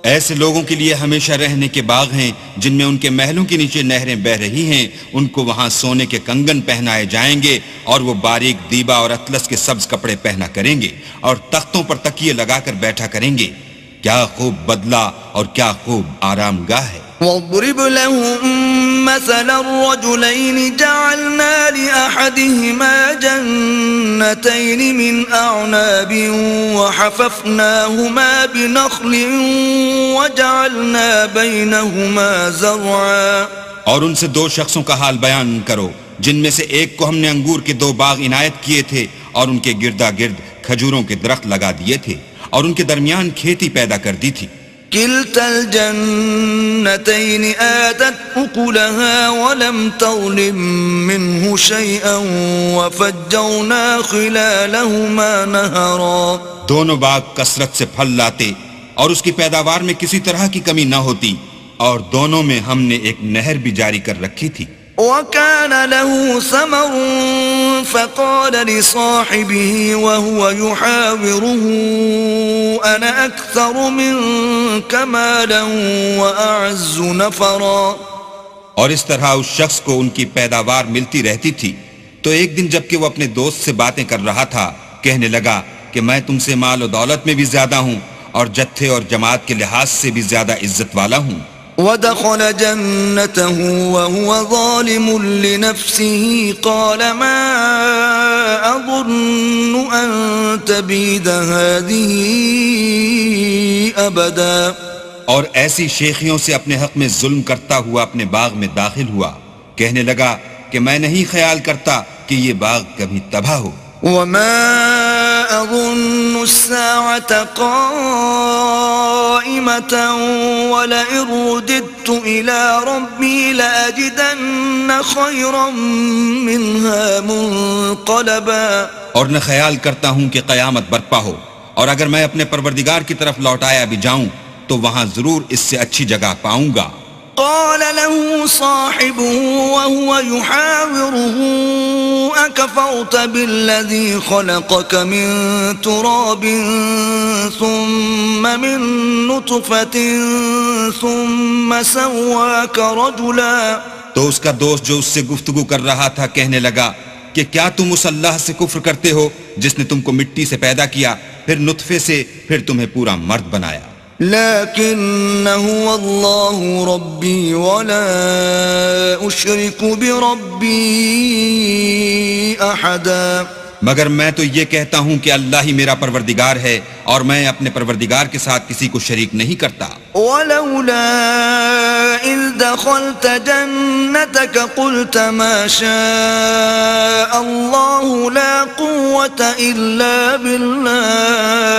ایسے لوگوں کے لیے ہمیشہ رہنے کے باغ ہیں جن میں ان کے محلوں کے نیچے نہریں بہہ رہی ہیں. ان کو وہاں سونے کے کنگن پہنائے جائیں گے اور وہ باریک دیبا اور اطلس کے سبز کپڑے پہنا کریں گے اور تختوں پر تکیے لگا کر بیٹھا کریں گے. کیا خوب بدلہ اور کیا خوب آرام گاہ ہے. وَاضْرِبْ لَهُم مثل الرجلين جعلنا لأحدهما جنتين من أعناب وحففناهما بنخل وجعلنا بينهما زرعا. اور ان سے دو شخصوں کا حال بیان کرو جن میں سے ایک کو ہم نے انگور کے 2 باغ عنایت کیے تھے اور ان کے گردا گرد کھجوروں کے درخت لگا دیے تھے اور ان کے درمیان کھیتی پیدا کر دی تھی. كلتا الجنتين آتت أكلها ولم تظلم منه شيئا وفجرنا خلالهما نهرا. دونوں باغ کثرت سے پھل لاتے اور اس کی پیداوار میں کسی طرح کی کمی نہ ہوتی اور دونوں میں ہم نے ایک نہر بھی جاری کر رکھی تھی. وكان له ثمر فقال لصاحبه وهو يحاوره أنا أكثر منك مالا وأعز نفرا. اور اس طرح اس شخص کو ان کی پیداوار ملتی رہتی تھی تو ایک دن جب کہ وہ اپنے دوست سے باتیں کر رہا تھا کہنے لگا کہ میں تم سے مال و دولت میں بھی زیادہ ہوں اور جتھے اور جماعت کے لحاظ سے بھی زیادہ عزت والا ہوں. ودخل جنته وهو ظالم لنفسه قال ما أظن أن تبيد هذه أبدا. اور ایسی شیخیوں سے اپنے حق میں ظلم کرتا ہوا اپنے باغ میں داخل ہوا کہنے لگا کہ میں نہیں خیال کرتا کہ یہ باغ کبھی تباہ ہو. وما أظن الساعة قائمة ولئن رددت إلى ربي لأجدن خيرا منها منقلبا. اور نہ خیال کرتا ہوں کہ قیامت برپا ہو اور اگر میں اپنے پروردگار کی طرف لوٹایا بھی جاؤں تو وہاں ضرور اس سے اچھی جگہ پاؤں گا. قال له صاحبه وهو يحاوره أكفرت بالذي خلقك من تراب ثم من نطفة ثم سواك رجلا. تو اس کا دوست جو اس سے گفتگو کر رہا تھا کہنے لگا کہ کیا تم اس اللہ سے کفر کرتے ہو جس نے تم کو مٹی سے پیدا کیا پھر نطفے سے پھر تمہیں پورا مرد بنایا. لكن هو الله ربي ولا أشرك بربي أحدا. مگر میں تو یہ کہتا ہوں کہ اللہ ہی میرا پروردگار ہے اور میں اپنے پروردگار کے ساتھ کسی کو شریک نہیں کرتا. ولولا إذ دخلت جنتك قلت ما شاء الله لا قوة إلا بالله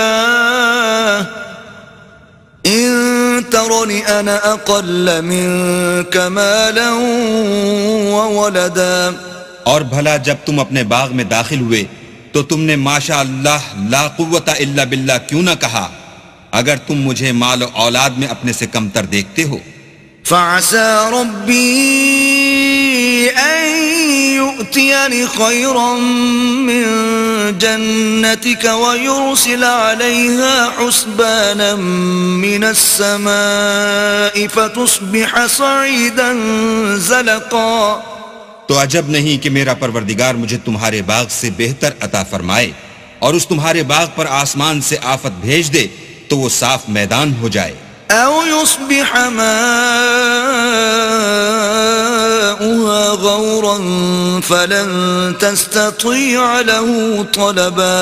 إن ترني أنا أقل منك مالا وولدا. اور بھلا جب تم اپنے باغ میں داخل ہوئے تو تم نے ماشاء اللہ لا قوت الا باللہ کیوں نہ کہا اگر تم مجھے مال و اولاد میں اپنے سے کمتر دیکھتے ہو. فعسى ربي أن يؤتيني خيرا من جنتك ويرسل عليها حسبانا من السماء فتصبح صعيدا زلقا. تو عجب نہیں کہ میرا پروردگار مجھے تمہارے باغ سے بہتر عطا فرمائے اور اس تمہارے باغ پر آسمان سے آفت بھیج دے تو وہ صاف میدان ہو جائے. أو يصبح ماؤها غورا فلن تستطيع له طلبا.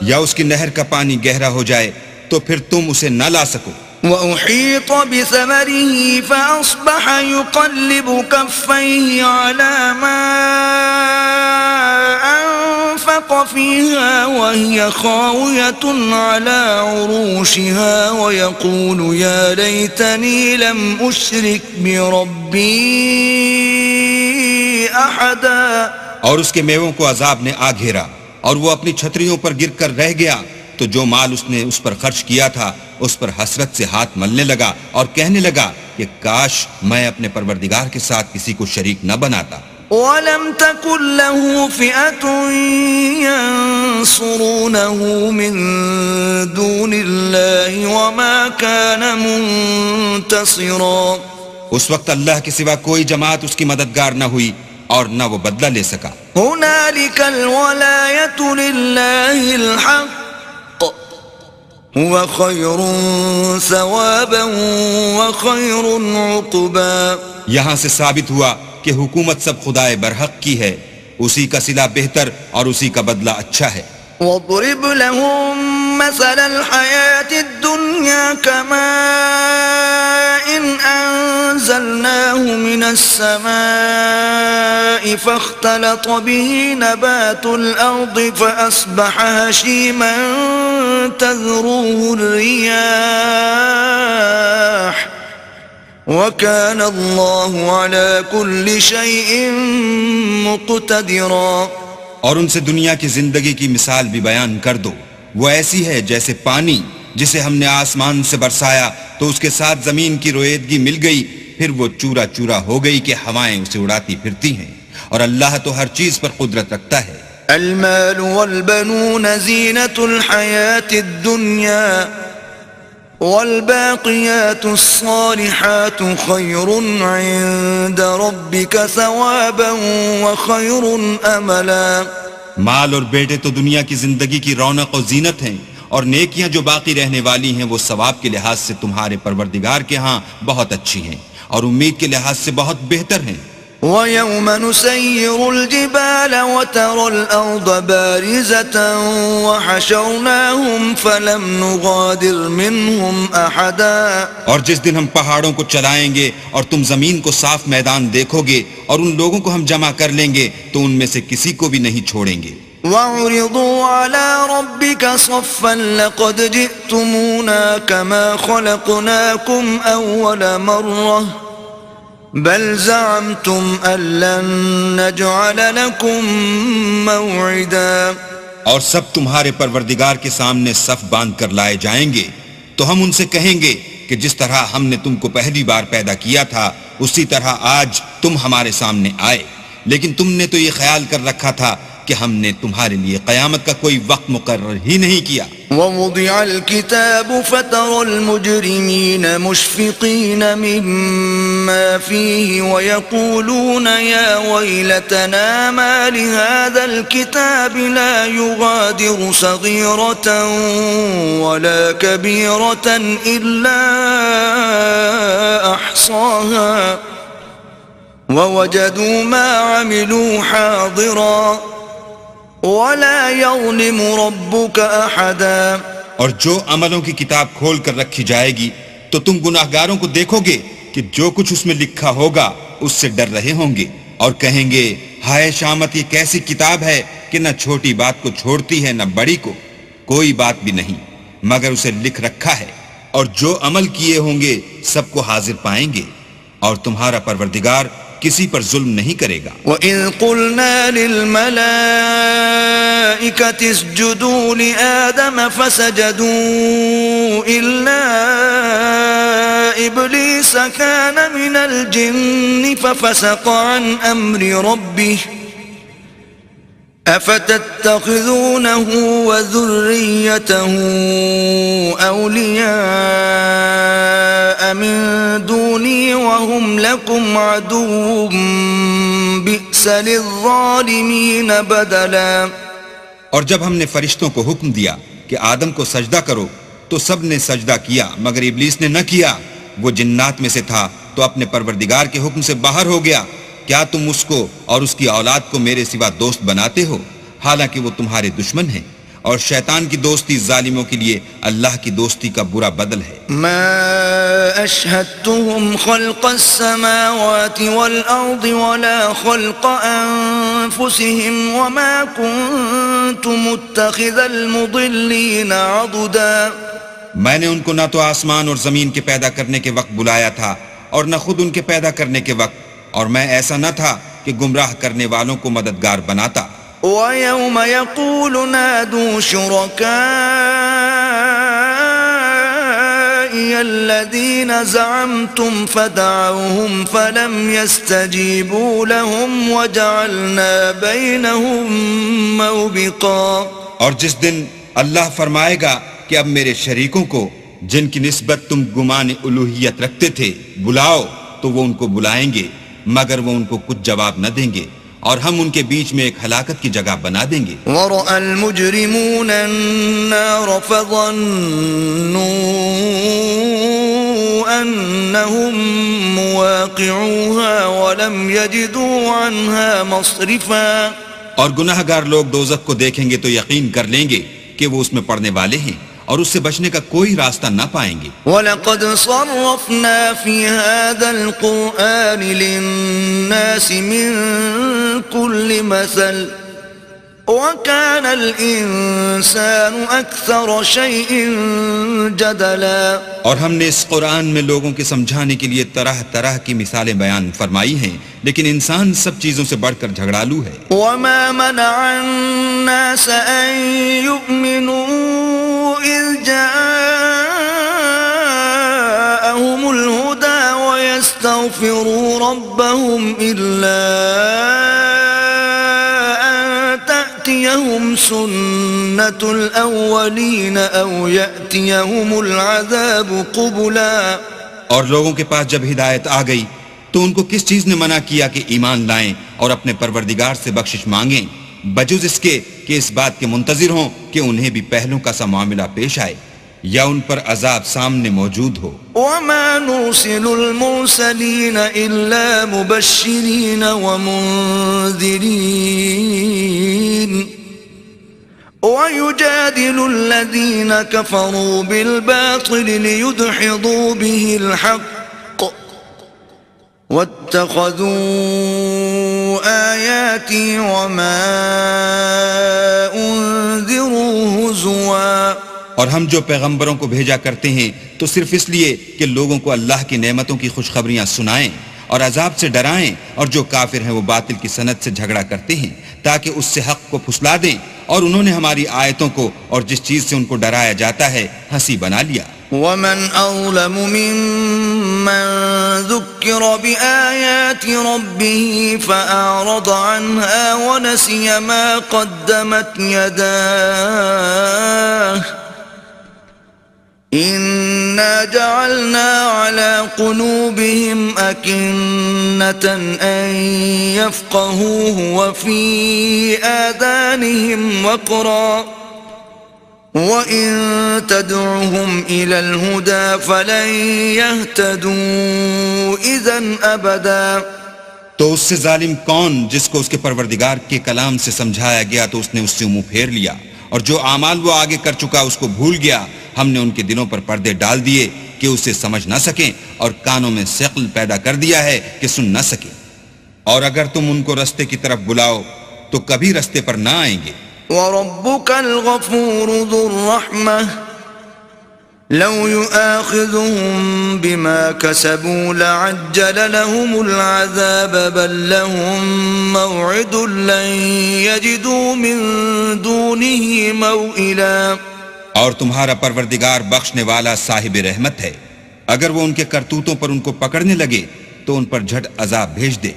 یا اس کی نہر کا پانی گہرا ہو جائے تو پھر تم اسے نہ لا سکو. وأحيط بثمره فأصبح يقلب كفيه على ما أنفق فيها وهي خاوية على عروشها ويقول يا ليتني لم أشرك بربي أحدا. اور اس کے میووں کو عذاب نے آ گھیرا اور وہ اپنی چھتریوں پر گر کر رہ گیا تو جو مال اس نے اس پر خرچ کیا تھا اس پر حسرت سے ہاتھ ملنے لگا اور کہنے لگا کہ کاش میں اپنے پروردگار کے ساتھ کسی کو شریک نہ بناتا. ولم تكن له فئة ينصرونه من دون الله وما كان منتصرا. اس وقت اللہ کے سوا کوئی جماعت اس کی مددگار نہ ہوئی اور نہ وہ بدلہ لے سکا. هنالك الولاية لله الحق هو خير ثوابا وخير عقبا. یہاں سے ثابت ہوا کہ حکومت سب خدائے برحق کی ہے، اسی کا صلہ بہتر اور اسی کا بدلہ اچھا ہے۔ واضرب لهم مثل الحياة الدنيا كماء أنزلناه من السماء فاختلط به نبات الأرض فأصبح هشيما تذروه الرياح وكان الله على كل شيء مقتدرا۔ اور ان سے دنیا کی زندگی کی مثال بھی بیان کر دو، وہ ایسی ہے جیسے پانی جسے ہم نے آسمان سے برسایا تو اس کے ساتھ زمین کی رویدگی مل گئی، پھر وہ چورا چورا ہو گئی کہ ہوائیں اسے اڑاتی پھرتی ہیں، اور اللہ تو ہر چیز پر قدرت رکھتا ہے۔ المال والبنون زینة الحياة الدنيا والباقيات الصالحات خير عند ربك ثوابا وخير املا۔ مال اور بیٹے تو دنیا کی زندگی کی رونق و زینت ہیں، اور نیکیاں جو باقی رہنے والی ہیں وہ ثواب کے لحاظ سے تمہارے پروردگار کے ہاں بہت اچھی ہیں اور امید کے لحاظ سے بہت بہتر ہیں۔ وَيَوْمَ نُسَيِّرُ الْجِبَالَ وَتَرَى الْأَرْضَ بَارِزَةً وَحَشَرْنَاهُمْ فَلَمْ نُغَادِرْ مِنْهُمْ أَحَدًا۔ اور جس دن ہم پہاڑوں کو چلائیں گے اور تم زمین کو صاف میدان دیکھو گے اور ان لوگوں کو ہم جمع کر لیں گے تو ان میں سے کسی کو بھی نہیں چھوڑیں گے۔ وَعُرِضُوا عَلَى رَبِّكَ صَفًّا لَقَدْ جِئْتُمُونَا كَمَا خَلَقْنَاكُمْ أَوَّلَ مَرَّةٍ بل زعمتم أن لن نجعل لكم موعدا۔ اور سب تمہارے پروردگار کے سامنے صف باندھ کر لائے جائیں گے تو ہم ان سے کہیں گے کہ جس طرح ہم نے تم کو پہلی بار پیدا کیا تھا اسی طرح آج تم ہمارے سامنے آئے، لیکن تم نے تو یہ خیال کر رکھا تھا کہ ہم نے تمہارے لیے قیامت کا کوئی وقت مقرر ہی نہیں کیا۔ ووضع الكتاب فترى المجرمين مشفقين مما فيه ويقولون يا ويلتنا ما لهذا الكتاب لا يغادر صغيرة ولا كبيرة إلا أحصاها ووجدوا ما عملوا حاضرا وَلَا يَظْلِمُ رَبُّكَ أَحَدًا۔ اور جو عملوں کی کتاب کھول کر رکھی جائے گی تو تم گناہگاروں کو دیکھو گے کہ جو کچھ اس میں لکھا ہوگا اس سے ڈر رہے ہوں گے اور کہیں گے ہائے شامت، یہ کیسی کتاب ہے کہ نہ چھوٹی بات کو چھوڑتی ہے نہ بڑی کو، کوئی بات بھی نہیں مگر اسے لکھ رکھا ہے، اور جو عمل کیے ہوں گے سب کو حاضر پائیں گے، اور تمہارا پروردگار کسی پر ظلم نہیں کرے گا۔ وَإِذْ قُلْنَا لِلْمَلَائِكَةِ اسْجُدُوا لِآدَمَ فَسَجَدُوا إِلَّا إِبْلِيسَ كَانَ مِنَ الْجِنِّ فَفَسَقَ عَنْ أَمْرِ رَبِّهِ أَفَتَتَّخِذُونَهُ وَذُرِّيَّتَهُ أَوْلِيَاءَ مِن دُونِي وَهُمْ لَكُمْ عَدُوٌّ بِئْسَ لِلظَّالِمِينَ بَدَلًا۔ اور جب ہم نے فرشتوں کو حکم دیا کہ آدم کو سجدہ کرو تو سب نے سجدہ کیا مگر ابلیس نے نہ کیا، وہ جنات میں سے تھا تو اپنے پروردگار کے حکم سے باہر ہو گیا۔ کیا تم اس کو اور اس کی اولاد کو میرے سوا دوست بناتے ہو حالانکہ وہ تمہارے دشمن ہیں، اور شیطان کی دوستی ظالموں کے لیے اللہ کی دوستی کا برا بدل ہے۔ ما أشهدتهم خلق السماوات والأرض ولا خلق أنفسهم وما كنت متخذ المضلين عضدا۔ میں نے ان کو نہ تو آسمان اور زمین کے پیدا کرنے کے وقت بلایا تھا اور نہ خود ان کے پیدا کرنے کے وقت، اور میں ایسا نہ تھا کہ گمراہ کرنے والوں کو مددگار بناتا۔ وَيَوْمَ يَقُولُ نَادُوا شُرَكَائِيَ الَّذِينَ زَعَمْتُمْ فَدَعَوْهُمْ فَلَمْ يَسْتَجِيبُوا لَهُمْ وَجَعَلْنَا بَيْنَهُمْ مَوْبِقًا۔ اور جس دن اللہ فرمائے گا کہ اب میرے شریکوں کو جن کی نسبت تم گمان الوہیت رکھتے تھے بلاؤ، تو وہ ان کو بلائیں گے مگر وہ ان کو کچھ جواب نہ دیں گے، اور ہم ان کے بیچ میں ایک ہلاکت کی جگہ بنا دیں گے. ورأى المجرمون النار فظنوا أنهم مواقعوها ولم يجدوا عنها مصرفا. اور گناہ گار لوگ دوزخ کو دیکھیں گے تو یقین کر لیں گے کہ وہ اس میں پڑنے والے ہیں اور اس سے بچنے کا کوئی راستہ نہ پائیں گے. وَلَقَدْ صَرَّفْنَا فِي هَذَا الْقُرْآنِ لِلنَّاسِ مِنْ كُلِّ مَثَلٍ وَكَانَ الْإِنسَانُ أَكْثَرَ شَيْءٍ جَدَلًا. اور ہم نے اس قرآن میں لوگوں کے سمجھانے کے لیے طرح طرح کی مثالیں بیان فرمائی ہیں، لیکن انسان سب چیزوں سے بڑھ کر جھگڑالو ہے. وَمَا مَنَعَ النَّاسَ أَن يُؤْمِنُوا إِذْ جَاءَهُمُ الْهُدَى وَيَسْتَغْفِرُوا رَبَّهُمْ إِلَّا يَأْتِيَهُمْ سُنَّةُ الْأَوَّلِينَ أَوْ يَأْتِيَهُمُ الْعَذَابُ قُبُلًا. اور لوگوں کے پاس جب ہدایت آ گئی تو ان کو کس چیز نے منع کیا کہ ایمان لائیں اور اپنے پروردگار سے بخشش مانگیں، بجز اس کے کہ اس بات کے منتظر ہوں کہ انہیں بھی پہلوں کا سا معاملہ پیش آئے یا ان پر عذاب سامنے موجود ہو. وَمَا نُرْسِلُ الْمُرْسَلِينَ إِلَّا مُبَشِّرِينَ وَمُنذِرِينَ وَيُجَادِلُ الَّذِينَ كَفَرُوا بِالْبَاطِلِ لِيُدْحِضُوا بِهِ الْحَقَّ وَاتَّخَذُوا آيَاتِي وَمَا أُنذِرُوا هُزُوًا. اور ہم جو پیغمبروں کو بھیجا کرتے ہیں تو صرف اس لیے کہ لوگوں کو اللہ کی نعمتوں کی خوشخبریاں سنائیں اور عذاب سے ڈرائیں، اور جو کافر ہیں وہ باطل کی سند سے جھگڑا کرتے ہیں تاکہ اس سے حق کو پھسلا دیں، اور انہوں نے ہماری آیتوں کو اور جس چیز سے ان کو ڈرایا جاتا ہے ہنسی بنا لیا. وَمَنْ أَظْلَمُ مِمَّنْ ذُكِّرَ بِآيَاتِ رَبِّهِ فَأَعْرَضَ عَنْهَا وَنَسِيَ مَا قَدَّمَتْ يَدَاهُ إِنَّا جَعَلْنَا عَلَى قُلُوبِهِمْ أَكِنَّةً أَن يَفْقَهُوهُ وَفِي آذَانِهِمْ وَقْرًا وَإِن تَدْعُهُمْ إِلَى الْهُدَى فَلَن يَهْتَدُوا إِذًا أَبَدًا. تو اس سے ظالم کون جس کو اس کے پروردگار کے کلام سے سمجھایا گیا تو اس نے اس سے منہ پھیر لیا، اور جو اعمال وہ آگے کر چکا اس کو بھول گیا. ہم نے ان کے دلوں پر پردے ڈال دیے کہ اسے سمجھ نہ سکیں، اور کانوں میں ثقل پیدا کر دیا ہے کہ سن نہ سکیں. اور اگر تم ان کو رستے کی طرف بلاؤ تو کبھی رستے پر نہ آئیں گے. وَرَبُّكَ الْغَفُورُ ذُو الرَّحْمَةِ لَوْ يُؤَاخِذُهُم بِمَا كَسَبُوا لَعَجَّلَ لَهُمُ الْعَذَابَ بَل لَّهُم مَّوْعِدٌ لَّن يَجِدُوا مِن دُونِهِ مَوْئِلًا. اور تمہارا پروردگار بخشنے والا صاحب رحمت ہے، اگر وہ ان کے کرتوتوں پر ان کو پکڑنے لگے تو ان پر جھٹ عذاب بھیج دے،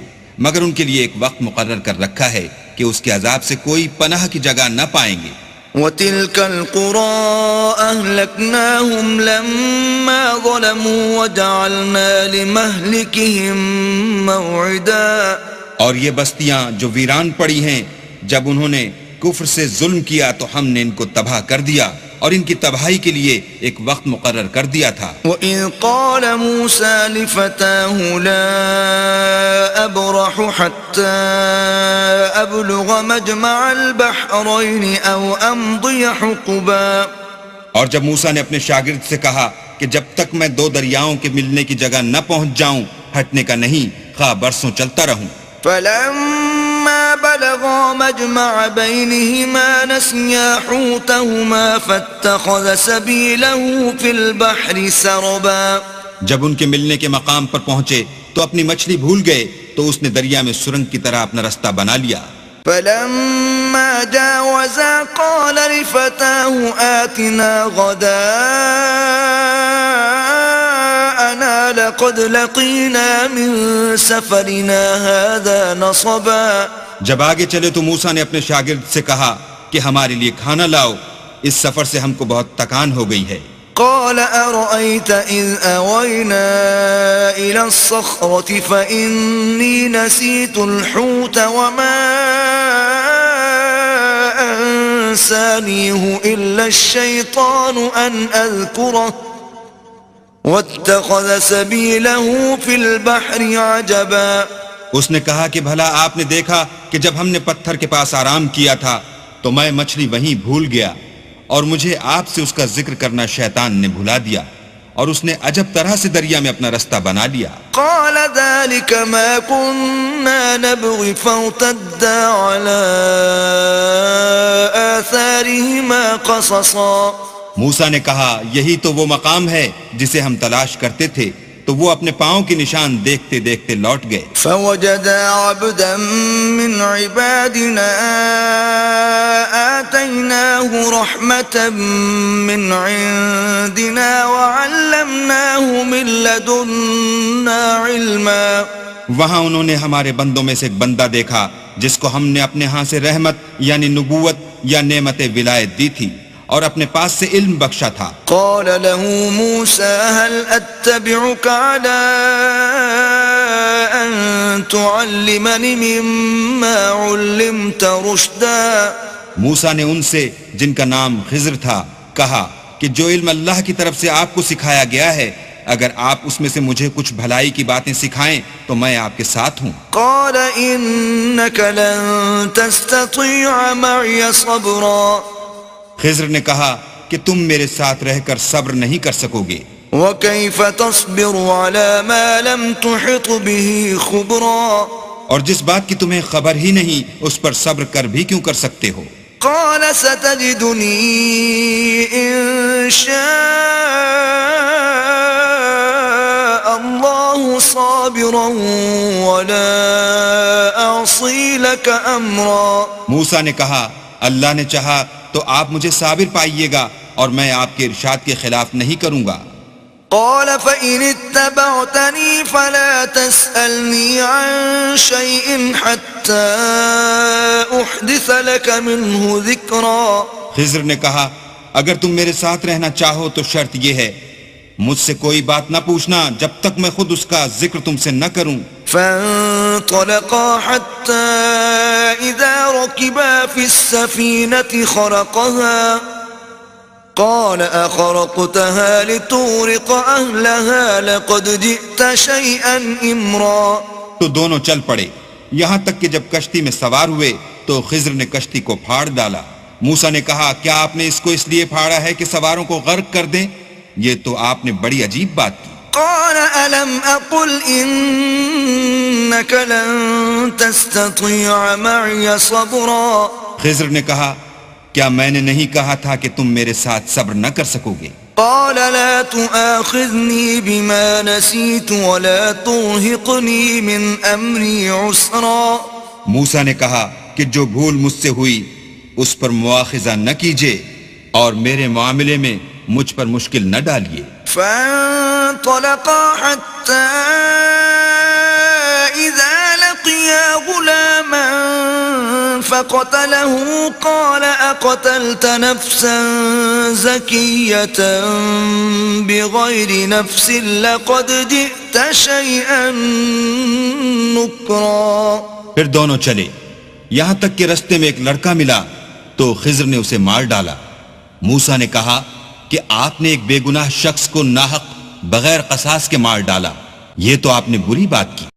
مگر ان کے لیے ایک وقت مقرر کر رکھا ہے کہ اس کے عذاب سے کوئی پناہ کی جگہ نہ پائیں گے. وَتِلْكَ الْقُرَىٰ أَهْلَكْنَاهُمْ لَمَّا ظَلَمُوا وَجَعَلْنَا لِمَهْلِكِهِم مَّوْعِدًا. اور یہ بستیاں جو ویران پڑی ہیں، جب انہوں نے کفر سے ظلم کیا تو ہم نے ان کو تباہ کر دیا اور ان کی تباہی کے لیے ایک وقت مقرر کر دیا تھا. وَإِذْ قَالَ مُوسَىٰ لِفَتَاهُ لَا أَبْرَحُ حَتَّىٰ أَبْلُغَ مَجْمَعَ الْبَحْرَيْنِ أَوْ أَمْضِيَ حُقُبًا. اور جب موسیٰ نے اپنے شاگرد سے کہا کہ جب تک میں دو دریاؤں کے ملنے کی جگہ نہ پہنچ جاؤں ہٹنے کا نہیں، خواہ برسوں چلتا رہوں. فَلَمَّا بَلَغَا مَجْمَعَ بَيْنِهِمَا نَسِيَا حُوتَهُمَا فَاتَّخَذَ سَبِيلَهُ فِي الْبَحْرِ سَرَبًا. جب ان کے ملنے کے مقام پر پہنچے تو اپنی مچھلی بھول گئے تو اس نے دریا میں سرنگ کی طرح اپنا رستہ بنا لیا. فَلَمَّا جَاوَزَا قَالَ لِفَتَاهُ آتِنَا غَدَاءَنَا لَقَدْ لَقِينَا مِن سَفَرِنَا هَذَا نَصَبًا. جب آگے چلے تو موسیٰ نے اپنے شاگرد سے کہا کہ ہمارے لیے کھانا لاؤ، اس سفر سے ہم کو بہت تکان ہو گئی ہے. قال أرأيت إذ أوينا إلى الصخرة فإني نسيت الحوت وما أنسانيه إلا الشيطان أن أذكره واتخذ سبيله في البحر عجبا. اس نے کہا کہ بھلا آپ نے دیکھا کہ جب ہم نے پتھر کے پاس آرام کیا تھا تو میں مچھلی وہیں بھول گیا اور مجھے آپ سے اس کا ذکر کرنا شیطان نے بھلا دیا اور اس نے عجب طرح سے دریا میں اپنا رستہ بنا لیا. قال ذلك ما كنا نبغي فارتدا على آثارهما قصصا. موسیٰ نے کہا یہی تو وہ مقام ہے جسے ہم تلاش کرتے تھے، تو وہ اپنے پاؤں کی نشان دیکھتے دیکھتے لوٹ گئے. فوجدا عبدا من عبادنا آتيناه رحمة من عندنا وعلمناه من لدنا علما. وہاں انہوں نے ہمارے بندوں میں سے ایک بندہ دیکھا جس کو ہم نے اپنے ہاں سے رحمت یعنی نبوت یا نعمت ولایت دی تھی اور اپنے پاس سے علم بخشا تھا. قال له موسى هل أتبعك على أن تعلمني مما علمت رشدا. موسیٰ نے ان سے جن کا نام خضر تھا کہا کہ جو علم اللہ کی طرف سے آپ کو سکھایا گیا ہے اگر آپ اس میں سے مجھے کچھ بھلائی کی باتیں سکھائیں تو میں آپ کے ساتھ ہوں. قال إنك لن تستطيع معي صبرا. خضر نے کہا کہ تم میرے ساتھ رہ کر صبر نہیں کر سکو گے. وكيف تصبر على ما لم تحط به خبرا. اور جس بات کی تمہیں خبر ہی نہیں اس پر صبر کر بھی کیوں کر سکتے ہو. قال ستجدني إن شاء الله صابرا ولا أعصي لك أمرا. موسیٰ نے کہا اللہ نے چاہا تو آپ مجھے صابر پائیے گا اور میں آپ کے ارشاد کے خلاف نہیں کروں گا. قال فإن اتبعتني فلا تسألني عن شيء حتى أحدث لك منه ذكرا. خضر نے کہا اگر تم میرے ساتھ رہنا چاہو تو شرط یہ ہے مجھ سے کوئی بات نہ پوچھنا جب تک میں خود اس کا ذکر تم سے نہ کروں. فانطلقا حتى إذا ركبا في السفينة خرقها قال أخرقتها لتغرق أهلها لقد جئت شيئا إمرا. تو دونوں چل پڑے یہاں تک کہ جب کشتی میں سوار ہوئے تو خضر نے کشتی کو پھاڑ ڈالا. موسیٰ نے کہا کیا آپ نے اس کو اس لیے پھاڑا ہے کہ سواروں کو غرق کر دیں؟ یہ تو آپ نے بڑی عجیب بات کی. قال ألم أقل إنك لن تستطيع معي صبرا. خضر نے کہا کیا میں نے نہیں کہا تھا کہ تم میرے ساتھ صبر نہ کر سکو گے؟ قال لا تؤاخذني بما نسيت ولا ترهقني من أمري عسرا. موسیٰ نے کہا کہ جو بھول مجھ سے ہوئی اس پر مواخذہ نہ کیجیے اور میرے معاملے میں مجھ پر مشکل نہ ڈالیے. فانطلقا حتى إذا لقيا غلاما فقتله قال أقتلت نفسا زكية بغير نفس لقد جئت شيئا نكرا. پھر دونوں چلے یہاں تک کہ رستے میں ایک لڑکا ملا تو خضر نے اسے مار ڈالا. موسیٰ نے کہا کہ آپ نے ایک بے گناہ شخص کو ناحق بغیر قصاص کے مار ڈالا، یہ تو آپ نے بری بات کی.